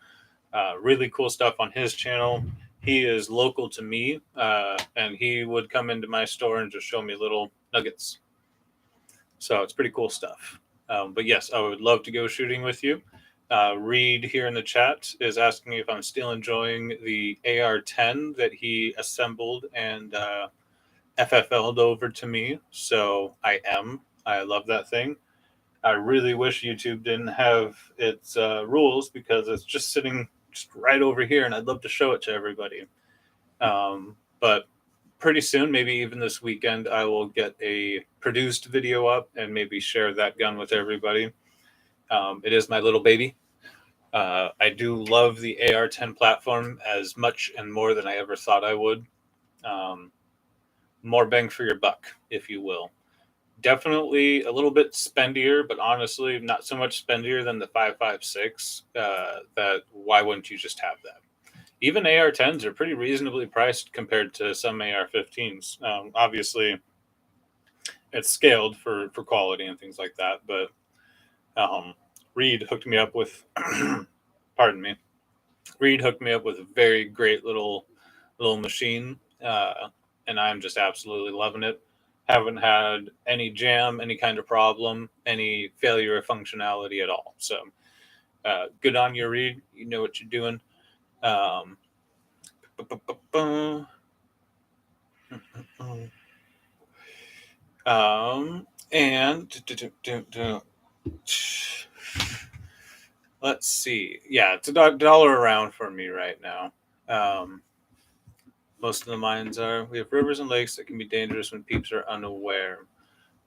really cool stuff on his channel. He is local to me, and he would come into my store and just show me little nuggets. So it's pretty cool stuff. But yes, I would love to go shooting with you. Reed here in the chat is asking me if I'm still enjoying the AR-10 that he assembled and FFL'd over to me. So I am. I love that thing. I really wish YouTube didn't have its rules because it's just sitting just right over here, and I'd love to show it to everybody. But pretty soon, maybe even this weekend, I will get a produced video up and maybe share that gun with everybody. It is my little baby. I do love the AR-10 platform as much and more than I ever thought I would. Um, more bang for your buck, if you will. Definitely a little bit spendier, but honestly, not so much spendier than the 5.56. That why wouldn't you just have that? Even AR-10s are pretty reasonably priced compared to some AR-15s. Obviously, it's scaled for quality and things like that, but Reed hooked me up with, pardon me, Reed hooked me up with a very great little machine, and I'm just absolutely loving it. Haven't had any jam, any kind of problem, any failure of functionality at all. So, good on you, Reed. You know what you're doing. Um, and let's see. Yeah, it's $1 around for me right now. Most of the mines are. We have rivers and lakes that can be dangerous when peeps are unaware.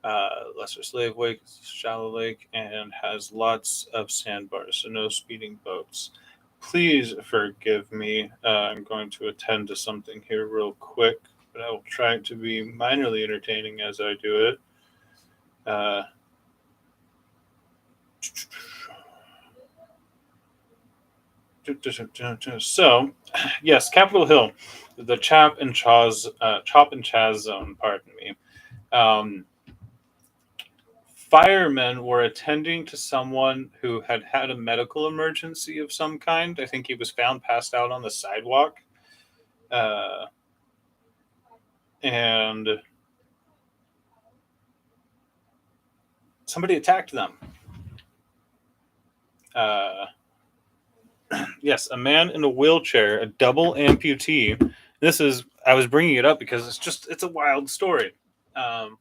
Lesser Slave Lake, shallow lake, and has lots of sandbars, so no speeding boats. Please forgive me. I'm going to attend to something here real quick, but I will try to be minorly entertaining as I do it. So, yes, Capitol Hill, the Chop and Chaz zone. Pardon me. Firemen were attending to someone who had had a medical emergency of some kind. I think he was found passed out on the sidewalk, and somebody attacked them. Yes, a man in a wheelchair, a double amputee. I was bringing it up because it's a wild story.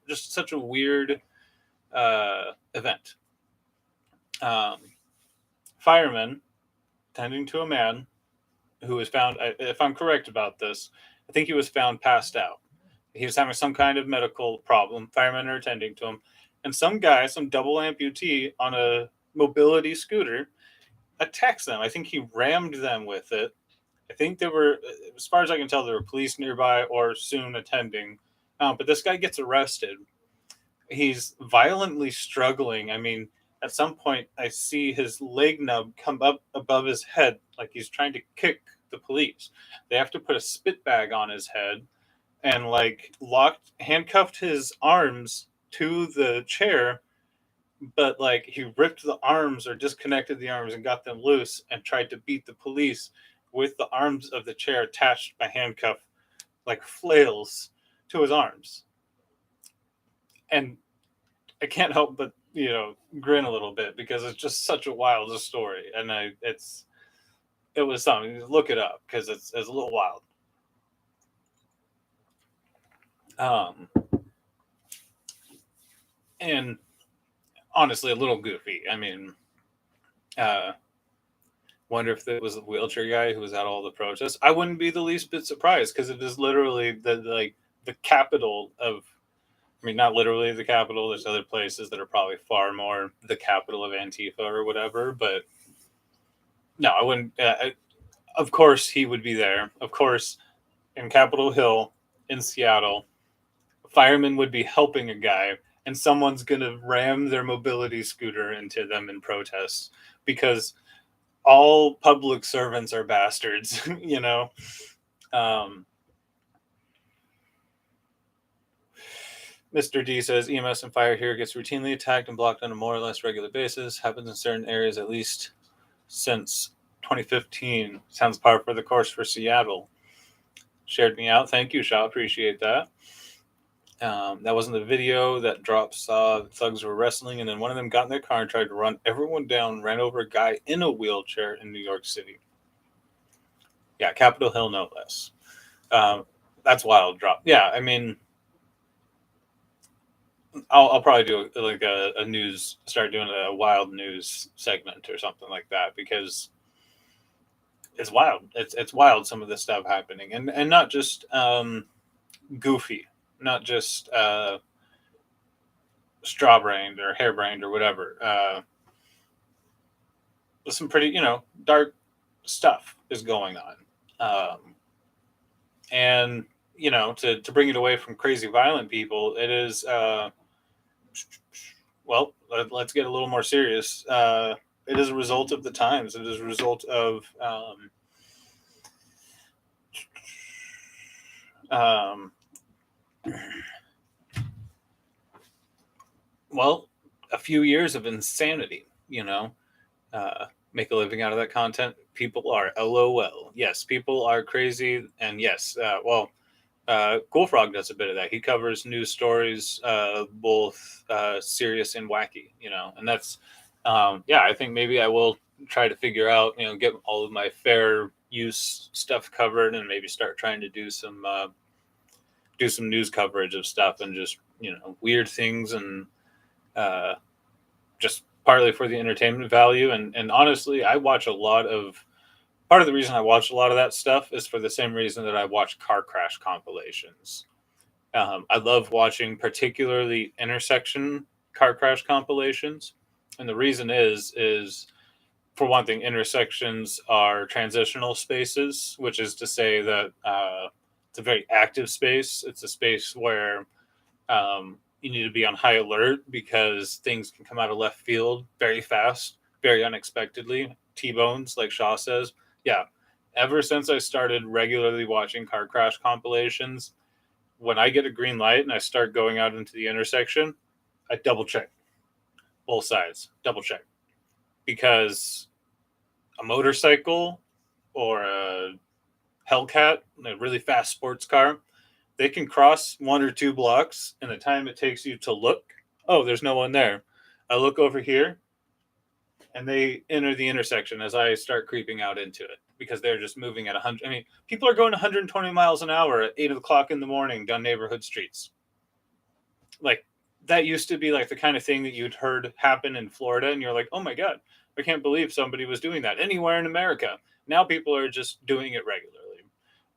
Just such a weird event. Firemen tending to a man who was found, if I'm correct about this, I think he was found passed out. He was having some kind of medical problem. Firemen are attending to him. And some guy, some double amputee on a mobility scooter, attacks them. I think he rammed them with it. I think there were, as far as I can tell, there were police nearby or soon attending. But this guy gets arrested. He's violently struggling. I mean, at some point, I see his leg nub come up above his head, like he's trying to kick the police. They have to put a spit bag on his head and handcuffed his arms to the chair, but like he ripped the arms or disconnected the arms and got them loose and tried to beat the police with the arms of the chair attached by handcuff, like flails to his arms. And I can't help but grin a little bit because it's just such a wild story, and it was something. Look it up because it's a little wild. And honestly, a little goofy. I mean, wonder if it was the wheelchair guy who was at all the protests. I wouldn't be the least bit surprised because it is literally the capital of. I mean, not literally the capital. There's other places that are probably far more the capital of Antifa or whatever. But no, I wouldn't. Of course, he would be there. Of course, in Capitol Hill, in Seattle, firemen would be helping a guy, and someone's going to ram their mobility scooter into them in protest because all public servants are bastards, Mr. D says EMS and fire here gets routinely attacked and blocked on a more or less regular basis. Happens in certain areas at least since 2015. Sounds par for the course for Seattle. Shared me out. Thank you, Shaw. Appreciate that. That wasn't the video that dropped. Saw thugs were wrestling, and then one of them got in their car and tried to run everyone down, ran over a guy in a wheelchair in New York City. Yeah, Capitol Hill, no less. That's wild drop. Yeah, I mean, I'll probably do a news, start doing a wild news segment or something like that because it's wild. It's wild, some of this stuff happening, and not just goofy, not just straw brained or harebrained or whatever. Some pretty, dark stuff is going on. And, to bring it away from crazy violent people, it is, well, let's get a little more serious. It is a result of the times. It is a result of, um, well, a few years of insanity, make a living out of that content. People are LOL. Yes, people are crazy. And yes, Cool Frog does a bit of that. He covers news stories, both serious and wacky, and that's, I think maybe I will try to figure out, get all of my fair use stuff covered and maybe start trying to do some news coverage of stuff and just, weird things and just partly for the entertainment value. And honestly, part of the reason I watch a lot of that stuff is for the same reason that I watch car crash compilations. I love watching particularly intersection car crash compilations. And the reason is for one thing, intersections are transitional spaces, which is to say that it's a very active space. It's a space where you need to be on high alert because things can come out of left field very fast, very unexpectedly. T-bones, like Shaw says. Yeah. Ever since I started regularly watching car crash compilations, when I get a green light and I start going out into the intersection, I double check both sides, double check. Because a motorcycle or a Hellcat, a really fast sports car, they can cross 1 or 2 blocks in the time it takes you to look. Oh, there's no one there. I look over here and they enter the intersection as I start creeping out into it because they're just moving at 100. I mean, people are going 120 miles an hour at 8 o'clock in the morning down neighborhood streets. Like, that used to be like the kind of thing that you'd heard happen in Florida, and you're like, oh my God, I can't believe somebody was doing that anywhere in America. Now people are just doing it regularly.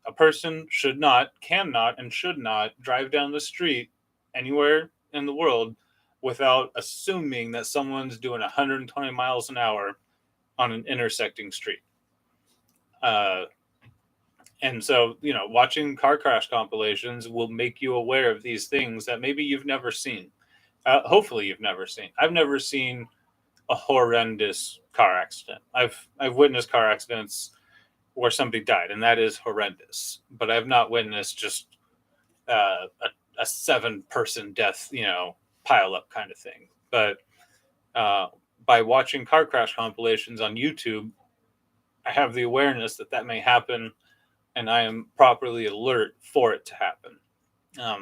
A person cannot, and should not drive down the street anywhere in the world without assuming that someone's doing 120 miles an hour on an intersecting street. And so, watching car crash compilations will make you aware of these things that maybe you've never seen. Hopefully, you've never seen. I've never seen a horrendous car accident. I've witnessed car accidents where somebody died, and that is horrendous. But I've not witnessed just a 7-person death, pile up kind of thing. But by watching car crash compilations on YouTube, I have the awareness that may happen, and I am properly alert for it to happen.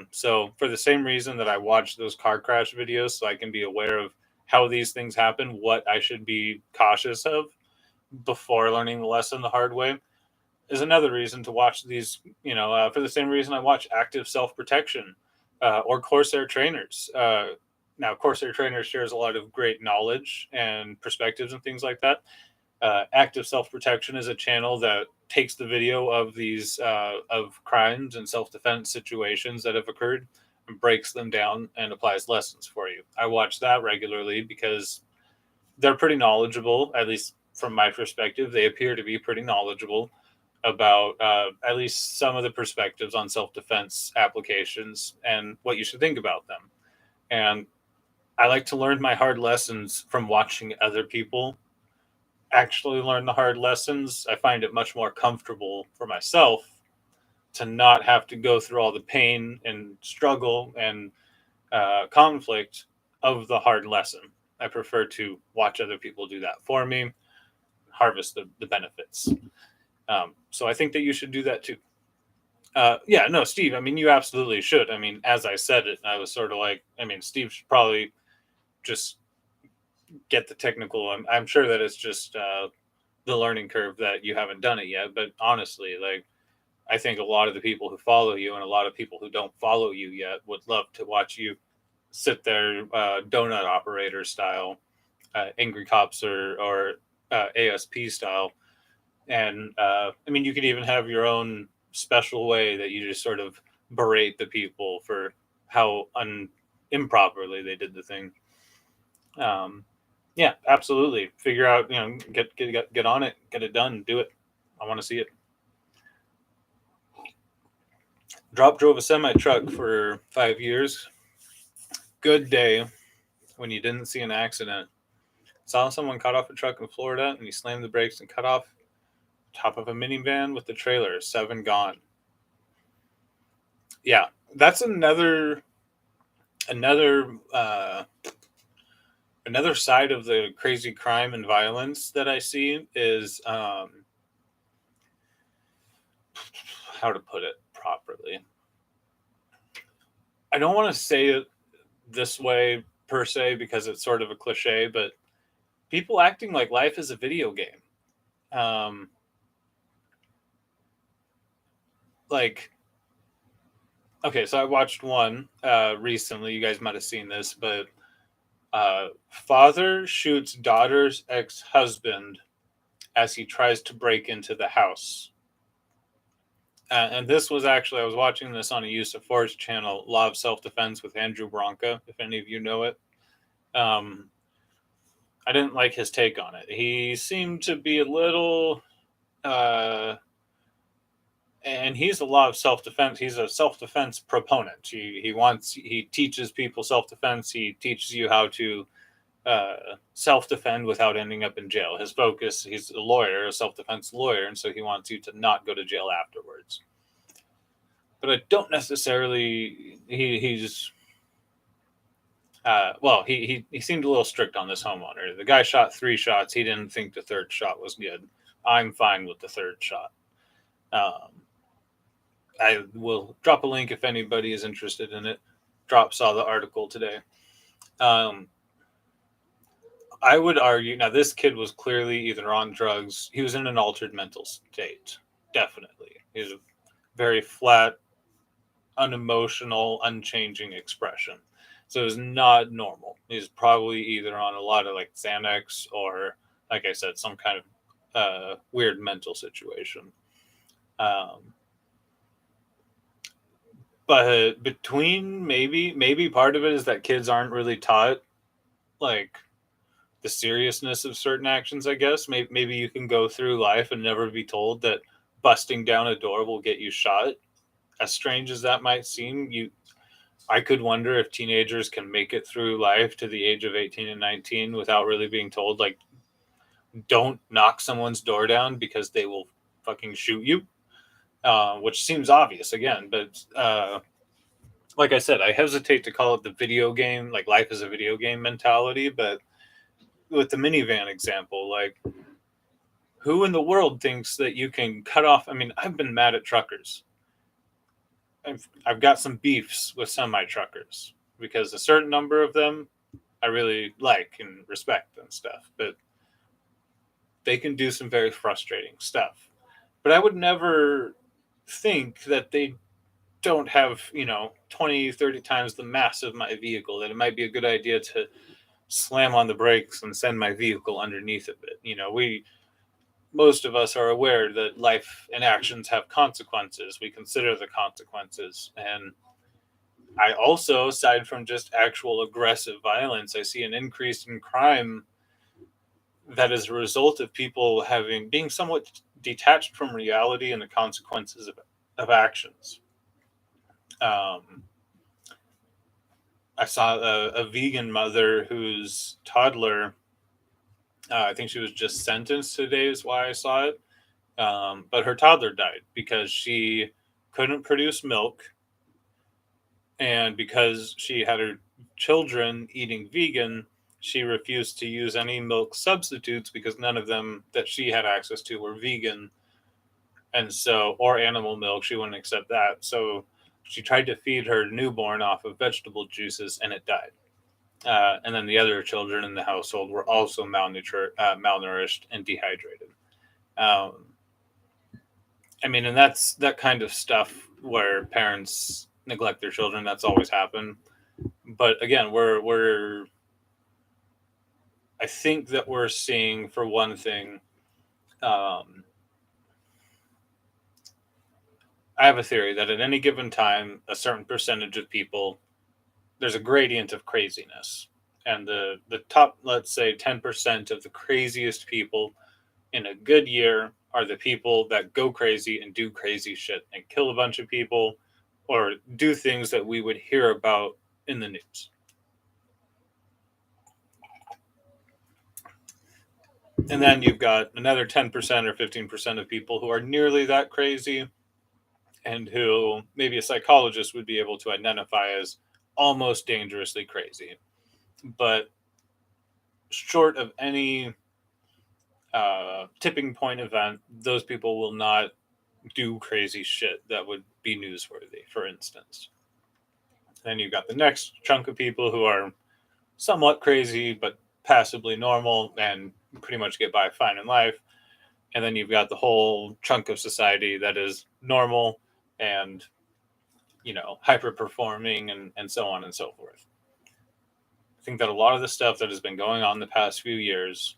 So for the same reason that I watch those car crash videos, so I can be aware of how these things happen, what I should be cautious of before learning the lesson the hard way, is another reason to watch these, for the same reason I watch Active Self-Protection or Corsair Trainers. Now, Corsair Trainers shares a lot of great knowledge and perspectives and things like that. Active Self-Protection is a channel that takes the video of these of crimes and self-defense situations that have occurred and breaks them down and applies lessons for you. I watch that regularly because they're pretty knowledgeable, at least from my perspective. They appear to be pretty knowledgeable about at least some of the perspectives on self-defense applications and what you should think about them. And I like to learn my hard lessons from watching other people actually learn the hard lessons. I find it much more comfortable for myself to not have to go through all the pain and struggle and conflict of the hard lesson. I prefer to watch other people do that for me, harvest the benefits. So I think that you should do that too. No, Steve, I mean, you absolutely should. I mean, as I said it, I was sort of like, Steve should probably just get the technical. I'm sure that it's just the learning curve that you haven't done it yet. But honestly, like, I think a lot of the people who follow you and a lot of people who don't follow you yet would love to watch you sit there donut operator style, Angry Cops or ASP style. And you could even have your own special way that you just sort of berate the people for how improperly they did the thing. Yeah, absolutely. Figure out, get on it, get it done, do it. I want to see it. Drove a semi truck for 5 years. Good day when you didn't see an accident. Saw someone cut off a truck in Florida, and he slammed the brakes and cut off top of a minivan with the trailer. 7 gone. Yeah, that's another another side of the crazy crime and violence that I see is how to put it properly. I don't want to say it this way per se because it's sort of a cliche, but people acting like life is a video game. Like, okay, so I watched one recently. You guys might have seen this, but father shoots daughter's ex-husband as he tries to break into the house. And this was actually, I was watching this on a Use of Force channel, Law of Self-Defense with Andrew Branca, if any of you know it. I didn't like his take on it. He seemed to be a little, and he's a law of self-defense. He's a self-defense proponent. He teaches people self-defense. He teaches you how to self-defend without ending up in jail. His focus, he's a lawyer, a self-defense lawyer, and so he wants you to not go to jail afterwards. But I don't necessarily, he's, well, he seemed a little strict on this homeowner. The guy shot 3 shots. He didn't think the 3rd shot was good. I'm fine with the 3rd shot. I will drop a link if anybody is interested in it. Saw the article today. I would argue, now this kid was clearly either on drugs. He was in an altered mental state. Definitely. He was a very flat, unemotional, unchanging expression. So it was not normal. He's probably either on a lot of like Xanax or, like I said, some kind of weird mental situation. But between maybe part of it is that kids aren't really taught like the seriousness of certain actions. I guess maybe you can go through life and never be told that busting down a door will get you shot. As strange as that might seem, I could wonder if teenagers can make it through life to the age of 18 and 19 without really being told, like, don't knock someone's door down because they will fucking shoot you, which seems obvious again. But like I said, I hesitate to call it the video game, like life is a video game mentality. But with the minivan example, like, who in the world thinks that you can cut off? I mean, I've been mad at truckers. I've got some beefs with semi truckers because a certain number of them I really like and respect and stuff, but they can do some very frustrating stuff. But I would never think that they don't have, 20, 30 times the mass of my vehicle, that it might be a good idea to slam on the brakes and send my vehicle underneath of it. Most of us are aware that life and actions have consequences. We consider the consequences. And I also, aside from just actual aggressive violence, I see an increase in crime that is a result of people being somewhat detached from reality and the consequences of actions. I saw a vegan mother whose toddler, I think she was just sentenced today is why I saw it. But her toddler died because she couldn't produce milk. And because she had her children eating vegan, she refused to use any milk substitutes because none of them that she had access to were vegan. And so, or animal milk, she wouldn't accept that. So she tried to feed her newborn off of vegetable juices and it died. And then the other children in the household were also malnourished and dehydrated. I mean, and that's that kind of stuff where parents neglect their children. That's always happened. But again, I think that we're seeing, for one thing, I have a theory that at any given time, a certain percentage of people, there's a gradient of craziness. And the top, let's say, 10% of the craziest people in a good year are the people that go crazy and do crazy shit and kill a bunch of people or do things that we would hear about in the news. And then you've got another 10% or 15% of people who are nearly that crazy and who maybe a psychologist would be able to identify as almost dangerously crazy. But short of any tipping point event, those people will not do crazy shit that would be newsworthy, for instance. Then you've got the next chunk of people who are somewhat crazy, but passably normal and pretty much get by fine in life. And then you've got the whole chunk of society that is normal and, hyper performing and so on and so forth. I think that a lot of the stuff that has been going on the past few years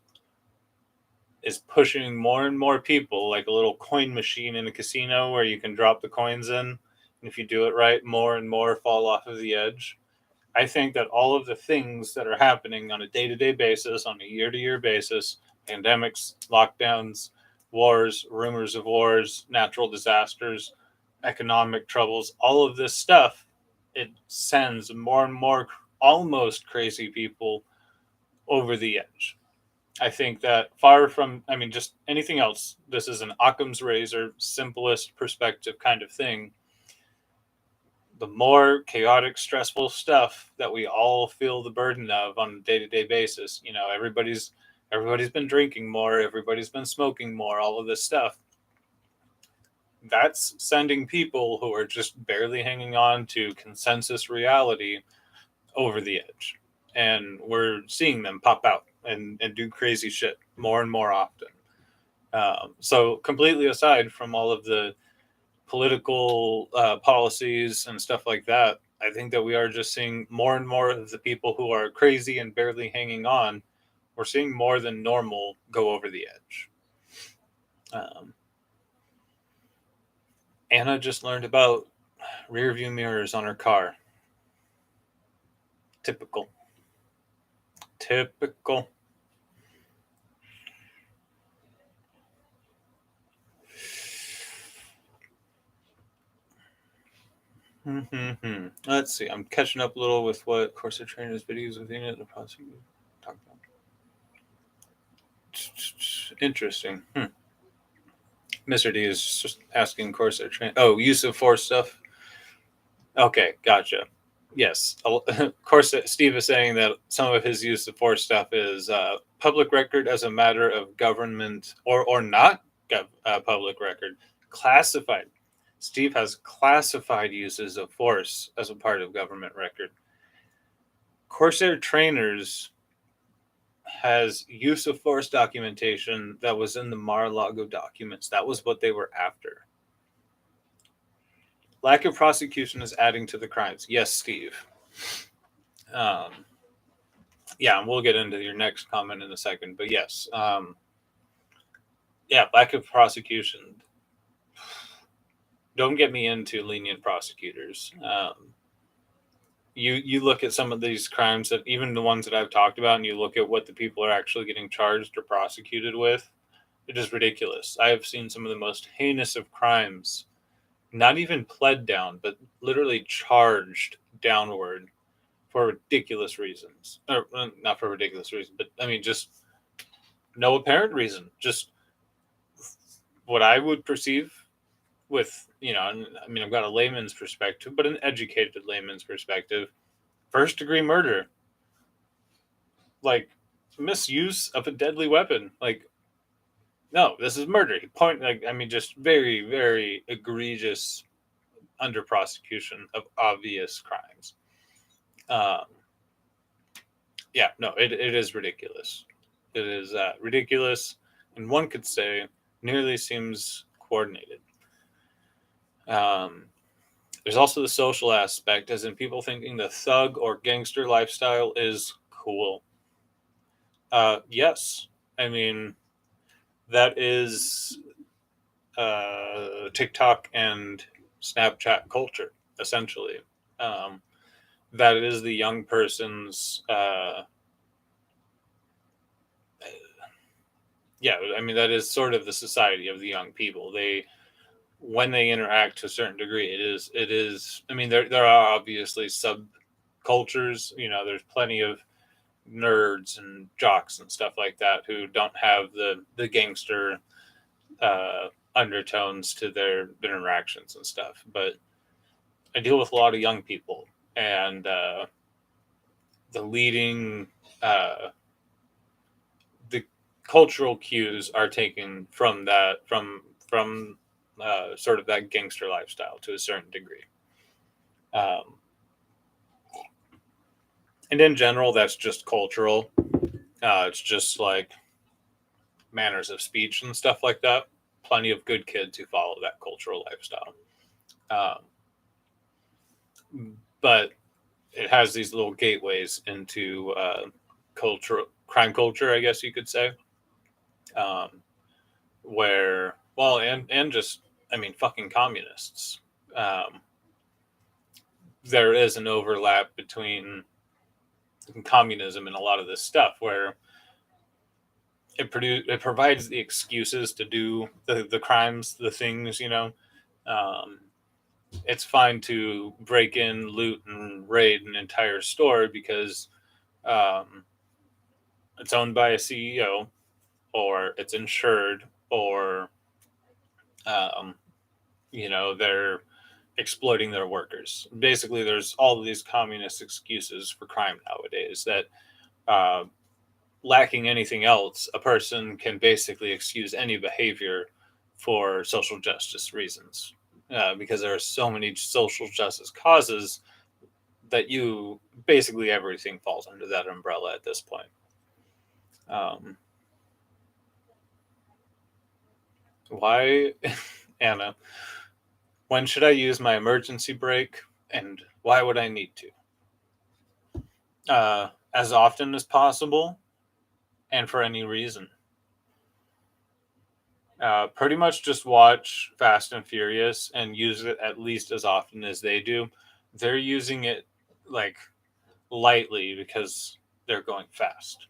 is pushing more and more people, like a little coin machine in a casino where you can drop the coins in. And if you do it right, more and more fall off of the edge. I think that all of the things that are happening on a day-to-day basis, on a year-to-year basis, pandemics, lockdowns, wars, rumors of wars, natural disasters, economic troubles, all of this stuff, it sends more and more almost crazy people over the edge. I think that far from, just anything else, this is an Occam's razor, simplest perspective kind of thing. The more chaotic, stressful stuff that we all feel the burden of on a day-to-day basis, everybody's been drinking more, everybody's been smoking more, all of this stuff. That's sending people who are just barely hanging on to consensus reality over the edge. And we're seeing them pop out and do crazy shit more and more often. So completely aside from all of the political policies and stuff like that, I think that we are just seeing more and more of the people who are crazy and barely hanging on. We're seeing more than normal go over the edge. Anna just learned about rear view mirrors on her car. Typical. Let's see. I'm catching up a little with what Corsair trainers videos within it. Talk about. Interesting. Mr. D is just asking Corsair train. Oh, use of force stuff. Okay, gotcha. Yes, Corsair. Steve is saying that some of his use of force stuff is public record as a matter of government or not public record, classified. Steve has classified uses of force as a part of government record. Corsair Trainers has use of force documentation that was in the Mar-a-Lago documents. That was what they were after. Lack of prosecution is adding to the crimes. Yes, Steve. Yeah, and we'll get into your next comment in a second. But yes, lack of prosecution. Don't get me into lenient prosecutors. You look at some of these crimes, that even the ones that I've talked about, and you look at what the people are actually getting charged or prosecuted with, it is ridiculous. I have seen some of the most heinous of crimes, not even pled down, but literally charged downward for ridiculous reasons. Or not for ridiculous reasons, but just no apparent reason. Just what I would perceive with, I've got a layman's perspective, but an educated layman's perspective. First degree murder, like misuse of a deadly weapon. Like, no, this is murder. Just very, very egregious under prosecution of obvious crimes. It is ridiculous. It is ridiculous, and one could say nearly seems coordinated. There's also the social aspect, as in people thinking the thug or gangster lifestyle is cool. Yes. That is TikTok and Snapchat culture, essentially. Um, that is the young person's. Yeah, I mean that is sort of the society of the young people. They when they interact to a certain degree, it is. I mean, there are obviously subcultures. There's plenty of nerds and jocks and stuff like that who don't have the gangster undertones to their interactions and stuff. But I deal with a lot of young people, and the leading uh, the cultural cues are taken from sort of that gangster lifestyle to a certain degree. Um, and in general, that's just cultural. It's just like manners of speech and stuff like that. Plenty of good kids who follow that cultural lifestyle. But it has these little gateways into crime culture, I guess you could say, um, where, well, and just, I mean, fucking communists. Um, there is an overlap between communism and a lot of this stuff where it provides the excuses to do the crimes, the things, Um, it's fine to break in, loot, and raid an entire store because um, it's owned by a CEO, or it's insured, or um, they're exploiting their workers. Basically, there's all of these communist excuses for crime nowadays that, uh, lacking anything else, a person can basically excuse any behavior for social justice reasons. Because there are so many social justice causes that basically everything falls under that umbrella at this point. Um, why, Anna? When should I use my emergency brake, and why would I need to? As often as possible, and for any reason. Pretty much just watch Fast and Furious and use it at least as often as they do. They're using it like lightly because they're going fast.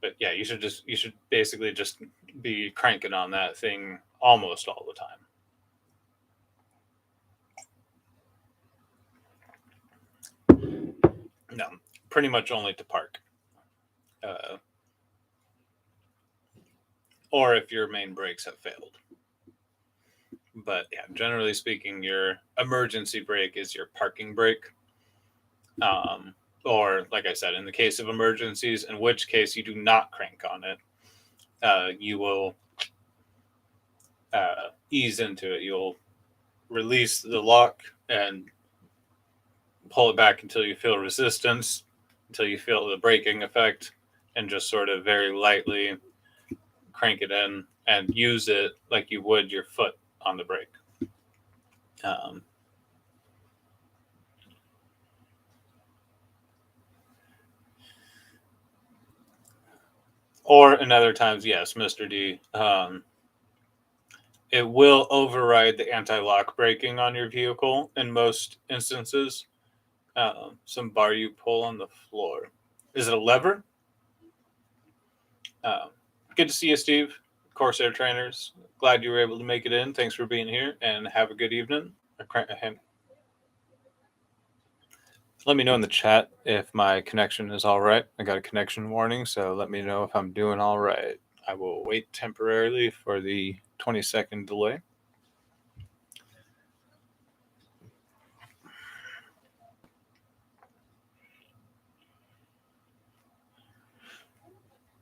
But yeah, you should basically just be cranking on that thing almost all the time. No, pretty much only to park. Uh, or if your main brakes have failed. But yeah, generally speaking, your emergency brake is your parking brake. Or, like I said, in the case of emergencies, in which case you do not crank on it, you will ease into it. You'll release the lock and pull it back until you feel resistance, until you feel the braking effect, and just sort of very lightly crank it in and use it like you would your foot on the brake. Um, or in other times, yes, Mr. D, it will override the anti-lock braking on your vehicle in most instances. Some bar you pull on the floor. Is it a lever? Um, Good to see you, Steve. Corsair Trainers. Glad you were able to make it in. Thanks for being here, and have a good evening. Let me know in the chat if my connection is all right. I got a connection warning, so let me know if I'm doing all right. I will wait temporarily for the 20-second delay.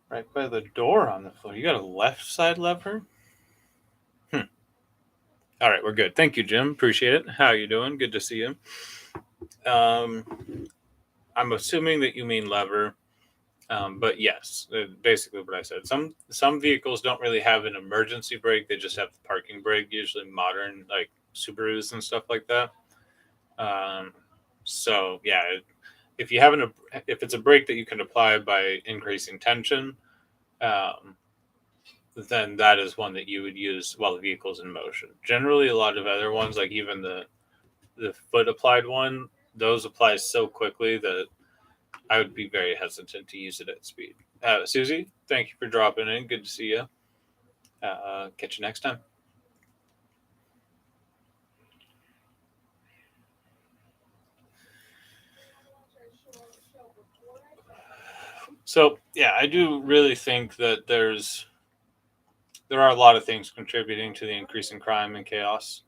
Right by the door on the floor. You got a left side lever? All right, we're good. Thank you, Jim. Appreciate it. How you doing? Good to see you. I'm assuming that you mean lever, but yes, basically what I said. Some vehicles don't really have an emergency brake; they just have the parking brake. Usually, modern like Subarus and stuff like that. Um, so yeah, if you have if it's a brake that you can apply by increasing tension, um, then that is one that you would use while the vehicle's in motion. Generally, a lot of other ones, like even the foot applied one, those apply so quickly that I would be very hesitant to use it at speed. Susie, thank you for dropping in. Good to see you. Catch you next time. So yeah, I do really think that there are a lot of things contributing to the increase in crime and chaos.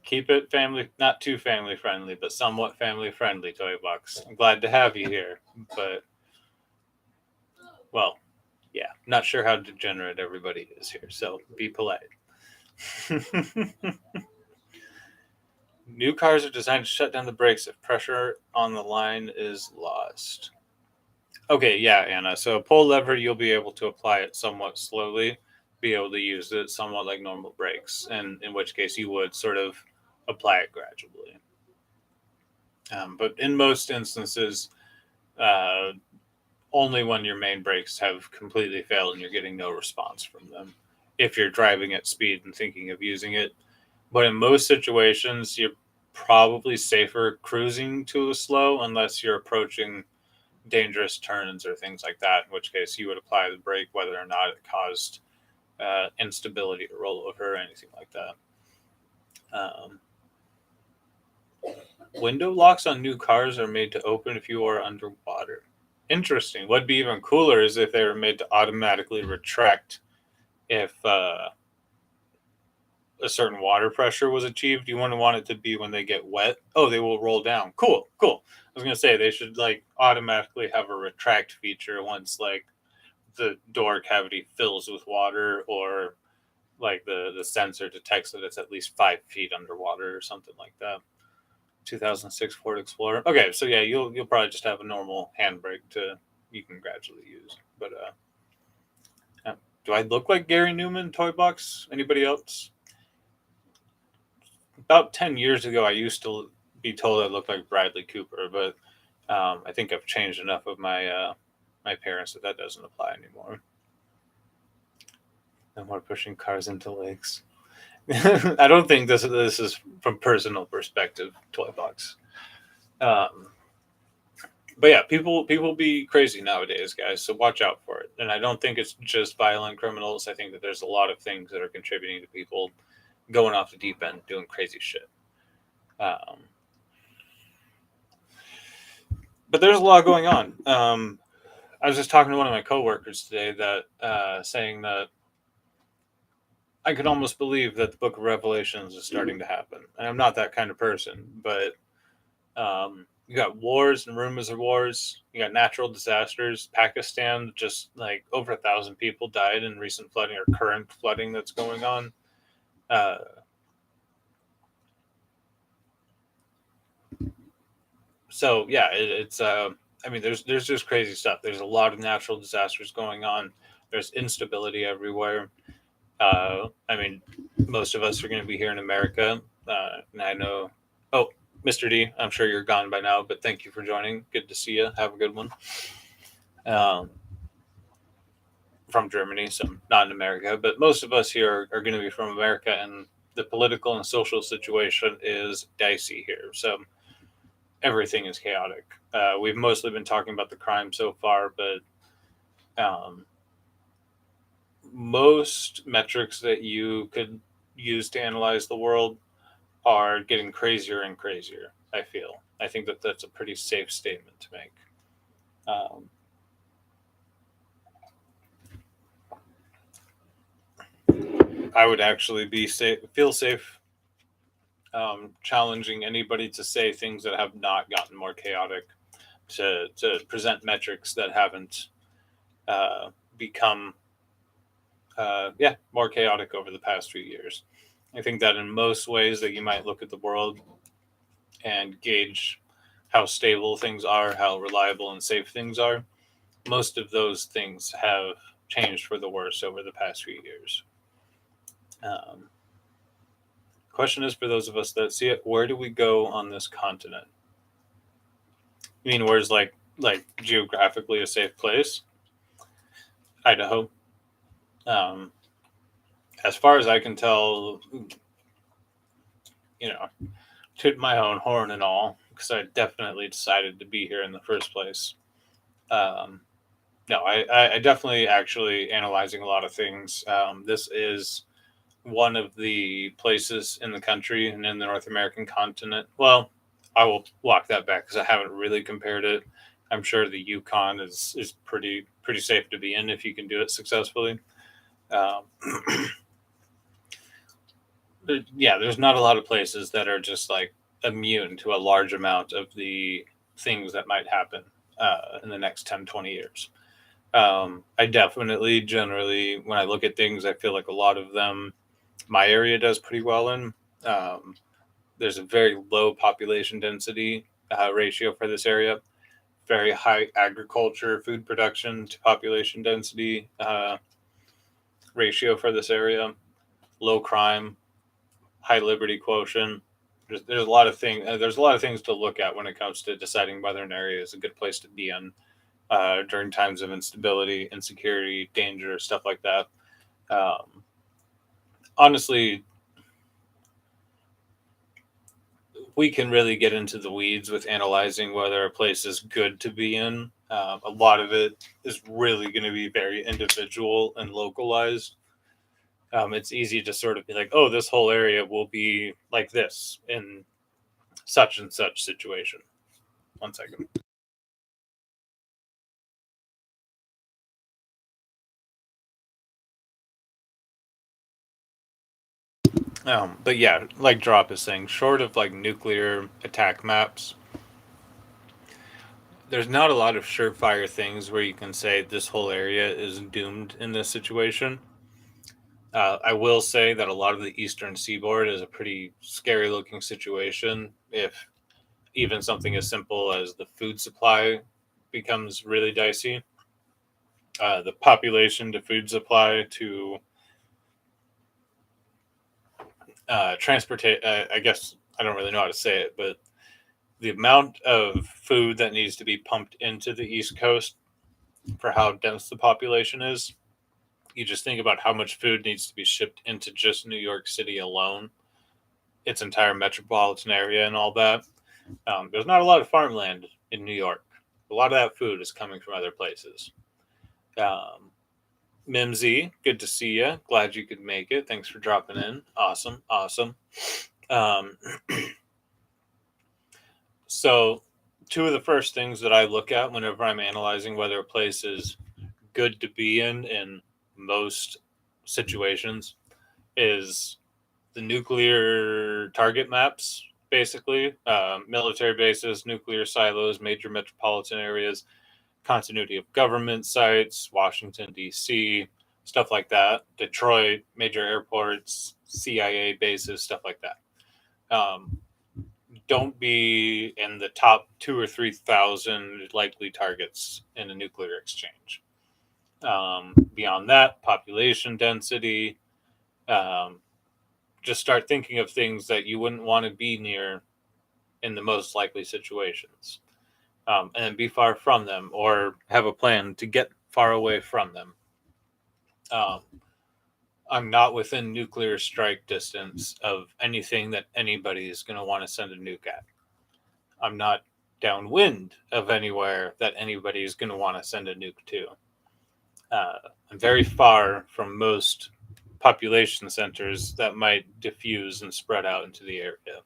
Keep it family, not too family friendly, but somewhat family friendly, Toy Box. I'm glad to have you here, but well, yeah, not sure how degenerate everybody is here, so be polite. New cars are designed to shut down the brakes if pressure on the line is lost. Okay, yeah, Anna. So pull lever, you'll be able to apply it somewhat slowly, be able to use it somewhat like normal brakes, and in which case you would sort of apply it gradually. But in most instances, uh, only when your main brakes have completely failed and you're getting no response from them. If you're driving at speed and thinking of using it, but in most situations, you're probably safer cruising to a slow unless you're approaching dangerous turns or things like that, in which case you would apply the brake whether or not it caused instability or rollover or anything like that. Window locks on new cars are made to open if you are underwater. Interesting. What'd be even cooler is if they were made to automatically retract if a certain water pressure was achieved. You wouldn't want it to be when they get wet. Oh, they will roll down. Cool, cool. I was gonna say they should like automatically have a retract feature once like the door cavity fills with water, or like the sensor detects that it's at least 5 feet underwater or something like that. 2006 Ford Explorer. Okay, so yeah, you'll probably just have a normal handbrake to you can gradually use. But do I look like Gary Newman, Toy Box? Anybody else? About 10 years ago, I used to be told I looked like Bradley Cooper, but I think I've changed enough of my parents that doesn't apply anymore. No more pushing cars into lakes. I don't think this is from personal perspective, Toy Box. But yeah, people be crazy nowadays, guys. So watch out for it. And I don't think it's just violent criminals. I think that there's a lot of things that are contributing to people going off the deep end, doing crazy shit. But there's a lot going on. I was just talking to one of my coworkers today that saying that I could almost believe that the Book of Revelations is starting to happen. And I'm not that kind of person, but you got wars and rumors of wars. You got natural disasters. Pakistan, just like over 1,000 people died in recent flooding or current flooding that's going on. So yeah, it's. I mean, there's just crazy stuff. There's a lot of natural disasters going on. There's instability everywhere. I mean, most of us are going to be here in America, and I know. Oh, Mr. D, I'm sure you're gone by now, but thank you for joining. Good to see you. Have a good one. From Germany, so not in America, but most of us here are going to be from America, and the political and social situation is dicey here. So everything is chaotic. We've mostly been talking about the crime so far, but most metrics that you could use to analyze the world are getting crazier and crazier. I think that that's a pretty safe statement to make. I would actually feel safe challenging anybody to say things that have not gotten more chaotic, to present metrics that haven't become more chaotic over the past few years. I think that in most ways that you might look at the world and gauge how stable things are, how reliable and safe things are, most of those things have changed for the worse over the past few years. Question is, for those of us that see it, where do we go on this continent? You mean where's like geographically a safe place? Idaho. Um, as far as I can tell, you know, toot my own horn and all, because I definitely decided to be here in the first place. Um, no, I definitely actually analyzing a lot of things. This is one of the places in the country and in the North American continent. Well, I will walk that back because I haven't really compared it. I'm sure the Yukon is pretty safe to be in if you can do it successfully. Um, yeah, there's not a lot of places that are just like immune to a large amount of the things that might happen in the next 10, 20 years. I definitely, generally, when I look at things, I feel like a lot of them, my area does pretty well in. Um, there's a very low population density ratio for this area, very high agriculture, food production to population density ratio for this area, low crime, high liberty quotient. There's a lot of things. There's a lot of things to look at when it comes to deciding whether an area is a good place to be in during times of instability, insecurity, danger, stuff like that. Um, honestly, we can really get into the weeds with analyzing whether a place is good to be in. A lot of it is really going to be very individual and localized. It's easy to sort of be like, oh, this whole area will be like this in such and such situation. One second. But yeah, like Drop is saying, short of like nuclear attack maps, there's not a lot of surefire things where you can say this whole area is doomed in this situation. I will say that a lot of the eastern seaboard is a pretty scary looking situation if even something as simple as the food supply becomes really dicey. The population to food supply to transportation, I guess I don't really know how to say it, but the amount of food that needs to be pumped into the East Coast for how dense the population is. You just think about how much food needs to be shipped into just New York City alone, its entire metropolitan area, and all that. There's not a lot of farmland in New York. A lot of that food is coming from other places. Um, Mimsy, good to see you. Glad you could make it. Thanks for dropping in. Awesome, awesome. Um, so, two of the first things that I look at whenever I'm analyzing whether a place is good to be in most situations is the nuclear target maps, basically military bases, nuclear silos, major metropolitan areas, continuity of government sites, Washington, D.C., stuff like that, Detroit, major airports, CIA bases, stuff like that. Don't be in the top 2 or 3 thousand likely targets in a nuclear exchange. Beyond that, population density. Um, just start thinking of things that you wouldn't want to be near in the most likely situations, and then be far from them or have a plan to get far away from them. Um, I'm not within nuclear strike distance of anything that anybody is going to want to send a nuke at. I'm not downwind of anywhere that anybody is going to want to send a nuke to. I'm very far from most population centers that might diffuse and spread out into the area.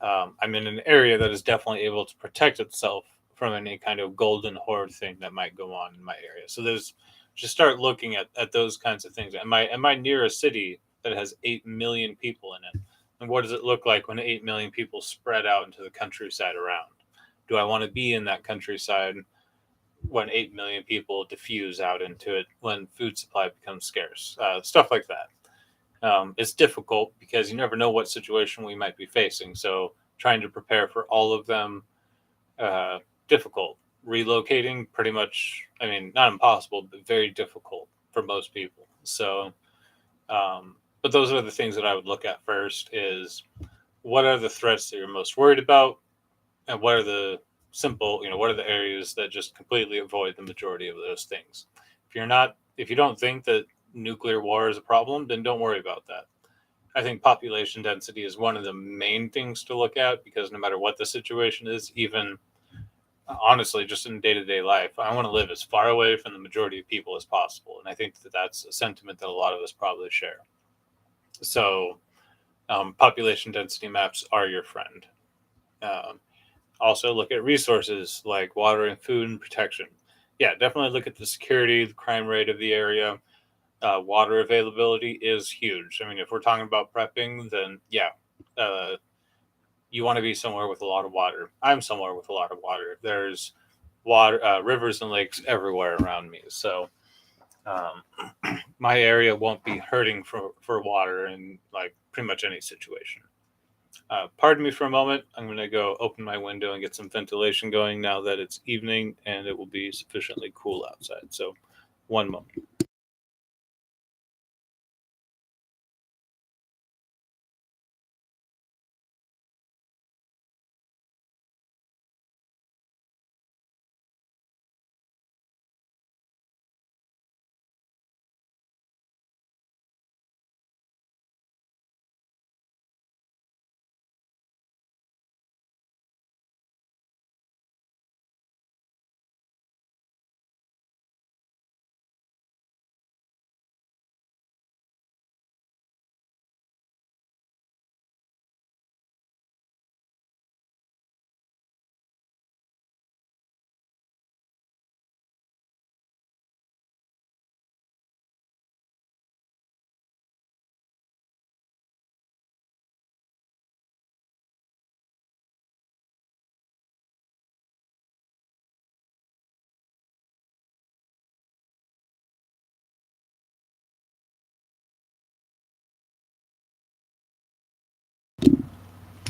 I'm in an area that is definitely able to protect itself from any kind of golden horde thing that might go on in my area. So there's just start looking at those kinds of things. Am I near a city that has 8 million people in it? And what does it look like when 8 million people spread out into the countryside around? Do I want to be in that countryside when 8 million people diffuse out into it when food supply becomes scarce? Stuff like that. It's difficult because you never know what situation we might be facing. So trying to prepare for all of them, uh, difficult. Relocating, pretty much, I mean, not impossible, but very difficult for most people. So, but those are the things that I would look at first is what are the threats that you're most worried about? And what are the simple, what are the areas that just completely avoid the majority of those things? If you're not If you don't think that nuclear war is a problem, then don't worry about that. I think population density is one of the main things to look at because no matter what the situation is, even honestly, just in day to day life, I want to live as far away from the majority of people as possible. And I think that that's a sentiment that a lot of us probably share. So, population density maps are your friend. Um, Also, look at resources like water and food and protection. Yeah, definitely look at the security, the crime rate of the area. Water availability is huge. I mean, if we're talking about prepping, then yeah, uh, you want to be somewhere with a lot of water. I'm somewhere with a lot of water. There's water, rivers and lakes everywhere around me. So my area won't be hurting for water in like pretty much any situation. Pardon me for a moment. I'm going to go open my window and get some ventilation going now that it's evening and it will be sufficiently cool outside. So, one moment.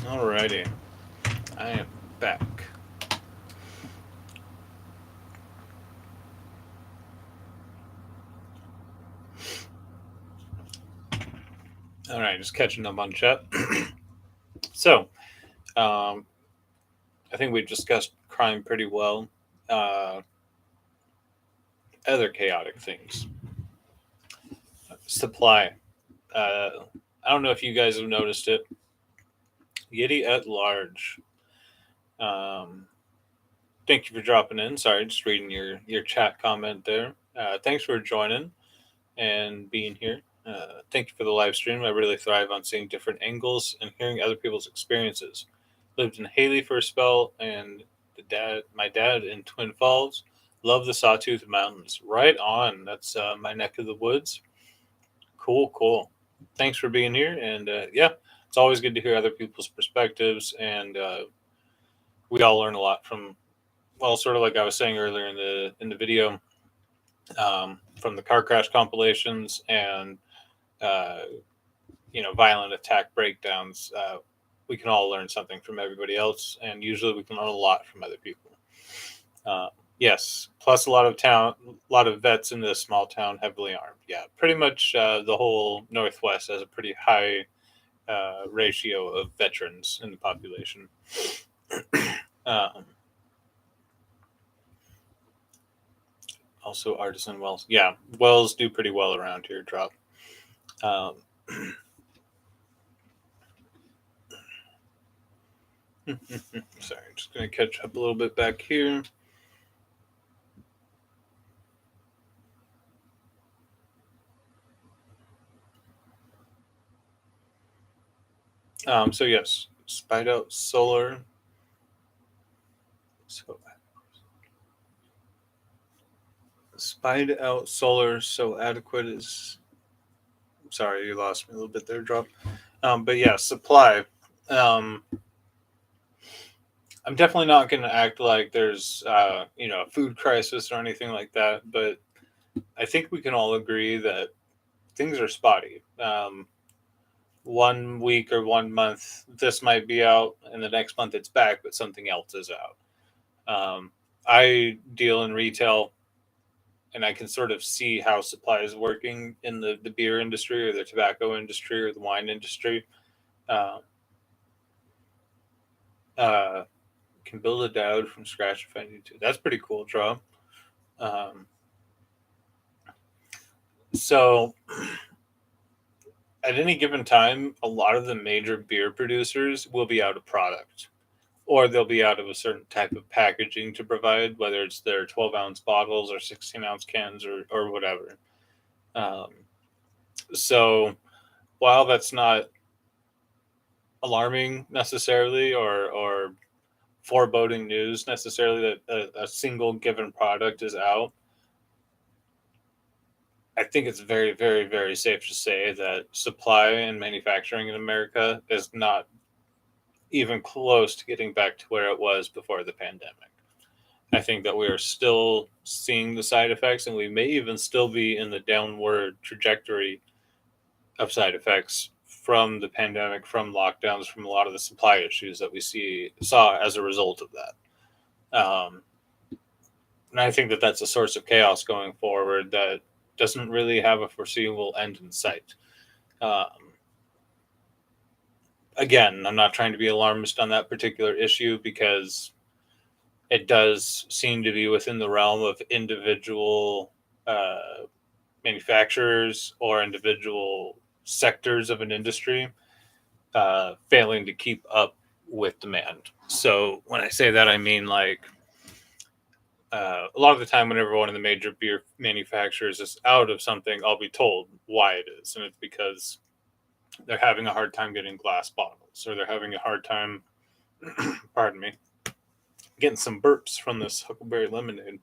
Alrighty, I am back. All right, just catching up on chat. So, um, I think we've discussed crime pretty well. Uh, Other chaotic things. Supply. Uh, I don't know if you guys have noticed it. Yeti at large. Um, Thank you for dropping in. Sorry, just reading your chat comment there. Thanks for joining and being here. Thank you for the live stream. I really thrive on seeing different angles and hearing other people's experiences. Lived in Haley for a spell, and my dad in Twin Falls. Love the Sawtooth Mountains. Right on. That's my neck of the woods. Cool, cool. Thanks for being here, and yeah, it's always good to hear other people's perspectives, and we all learn a lot from. Well, sort of like I was saying earlier in the video, from the car crash compilations and uh, violent attack breakdowns. We can all learn something from everybody else, and usually we can learn a lot from other people. Uh, yes, plus a lot of vets in this small town, heavily armed. Yeah, pretty much the whole Northwest has a pretty high ratio of veterans in the population. um, Also, artisan wells. Yeah, wells do pretty well around here. Drop. Um, Sorry, just going to catch up a little bit back here. So yes, spied out solar. So spied out solar so adequate is. Sorry, you lost me a little bit there, drop. But yeah, supply. Um, I'm definitely not going to act like there's a food crisis or anything like that, but I think we can all agree that things are spotty. 1 week or 1 month, this might be out, and the next month it's back, but something else is out. I deal in retail, and I can sort of see how supply is working in the beer industry or the tobacco industry or the wine industry. Uh, uh, can build a Dowd from scratch if I need to. That's pretty cool, draw. Um, So at any given time, a lot of the major beer producers will be out of product, or they'll be out of a certain type of packaging to provide, whether it's their 12-ounce bottles or 16-ounce cans or whatever. Um, so while that's not alarming necessarily or foreboding news necessarily that a single given product is out, I think it's very, very, very safe to say that supply and manufacturing in America is not even close to getting back to where it was before the pandemic. I think that we are still seeing the side effects, and we may even still be in the downward trajectory of side effects from the pandemic, from lockdowns, from a lot of the supply issues that we saw as a result of that. And I think that that's a source of chaos going forward that doesn't really have a foreseeable end in sight. Um, Again, I'm not trying to be alarmist on that particular issue because it does seem to be within the realm of individual manufacturers or individual sectors of an industry failing to keep up with demand. So when I say that, I mean like a lot of the time, whenever one of the major beer manufacturers is out of something, I'll be told why it is, and it's because they're having a hard time getting glass bottles, or they're having a hard time, pardon me, getting some burps from this Huckleberry lemonade.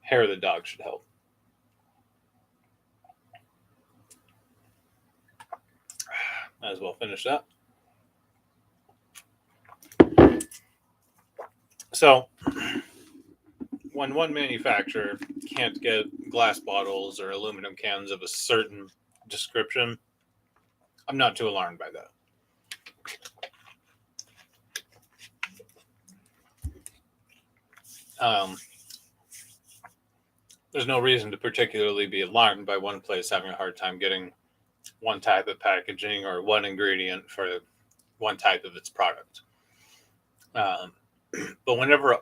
Hair of the dog should help. Might as well finish that. So, when one manufacturer can't get glass bottles or aluminum cans of a certain description, I'm not too alarmed by that. There's no reason to particularly be alarmed by one place having a hard time getting one type of packaging or one ingredient for one type of its product. Um, but whenever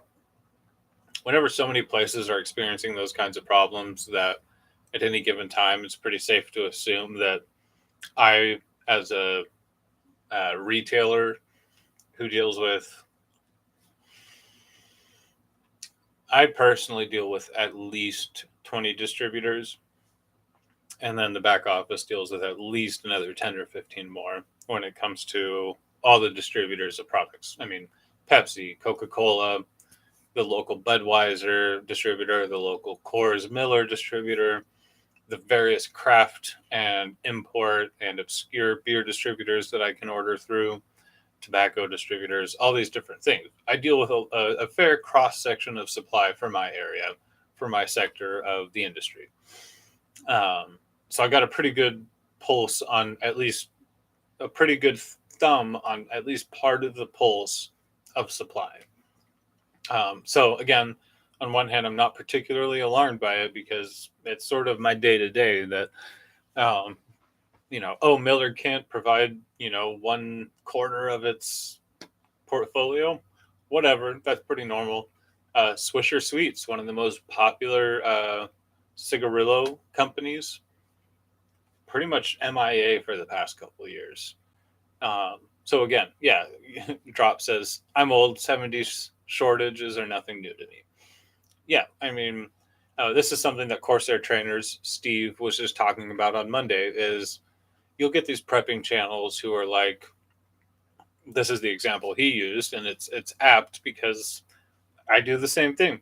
so many places are experiencing those kinds of problems, that at any given time it's pretty safe to assume that I, as a retailer who deals with, I personally deal with at least 20 distributors, and then the back office deals with at least another 10 or 15 more when it comes to all the distributors of products. I mean, Pepsi, Coca-Cola, the local Budweiser distributor, the local Coors Miller distributor, the various craft and import and obscure beer distributors that I can order through, tobacco distributors, all these different things. I deal with a fair cross section of supply for my area, for my sector of the industry. So I got a pretty good pulse on at least a pretty good thumb on at least part of the pulse of supply. So again, on one hand, I'm not particularly alarmed by it because it's sort of my day to day that, um, oh, Miller can't provide, 1/4 of its portfolio. Whatever, that's pretty normal. Swisher Sweets, one of the most popular cigarillo companies, pretty much MIA for the past couple of years. So again, yeah, Drop says, I'm old, 70s shortages are nothing new to me. Yeah, I mean, this is something that Corsair trainers, Steve was just talking about on Monday, is you'll get these prepping channels who are like, this is the example he used, and it's apt because I do the same thing.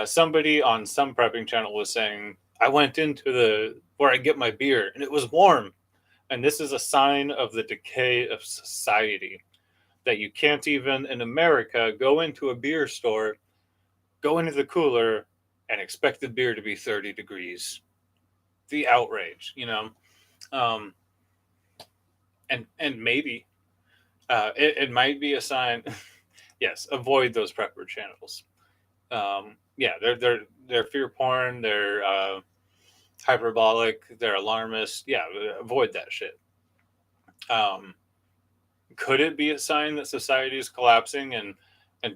Somebody on some prepping channel was saying, I went into the where I get my beer and it was warm. And this is a sign of the decay of society that you can't even in America go into a beer store, go into the cooler, and expect the beer to be 30 degrees. The outrage. Um, and maybe it might be a sign. Yes, avoid those prepper channels. Yeah, they're fear porn. They're hyperbolic. They're alarmist. Yeah, avoid that shit. Um, could it be a sign that society is collapsing and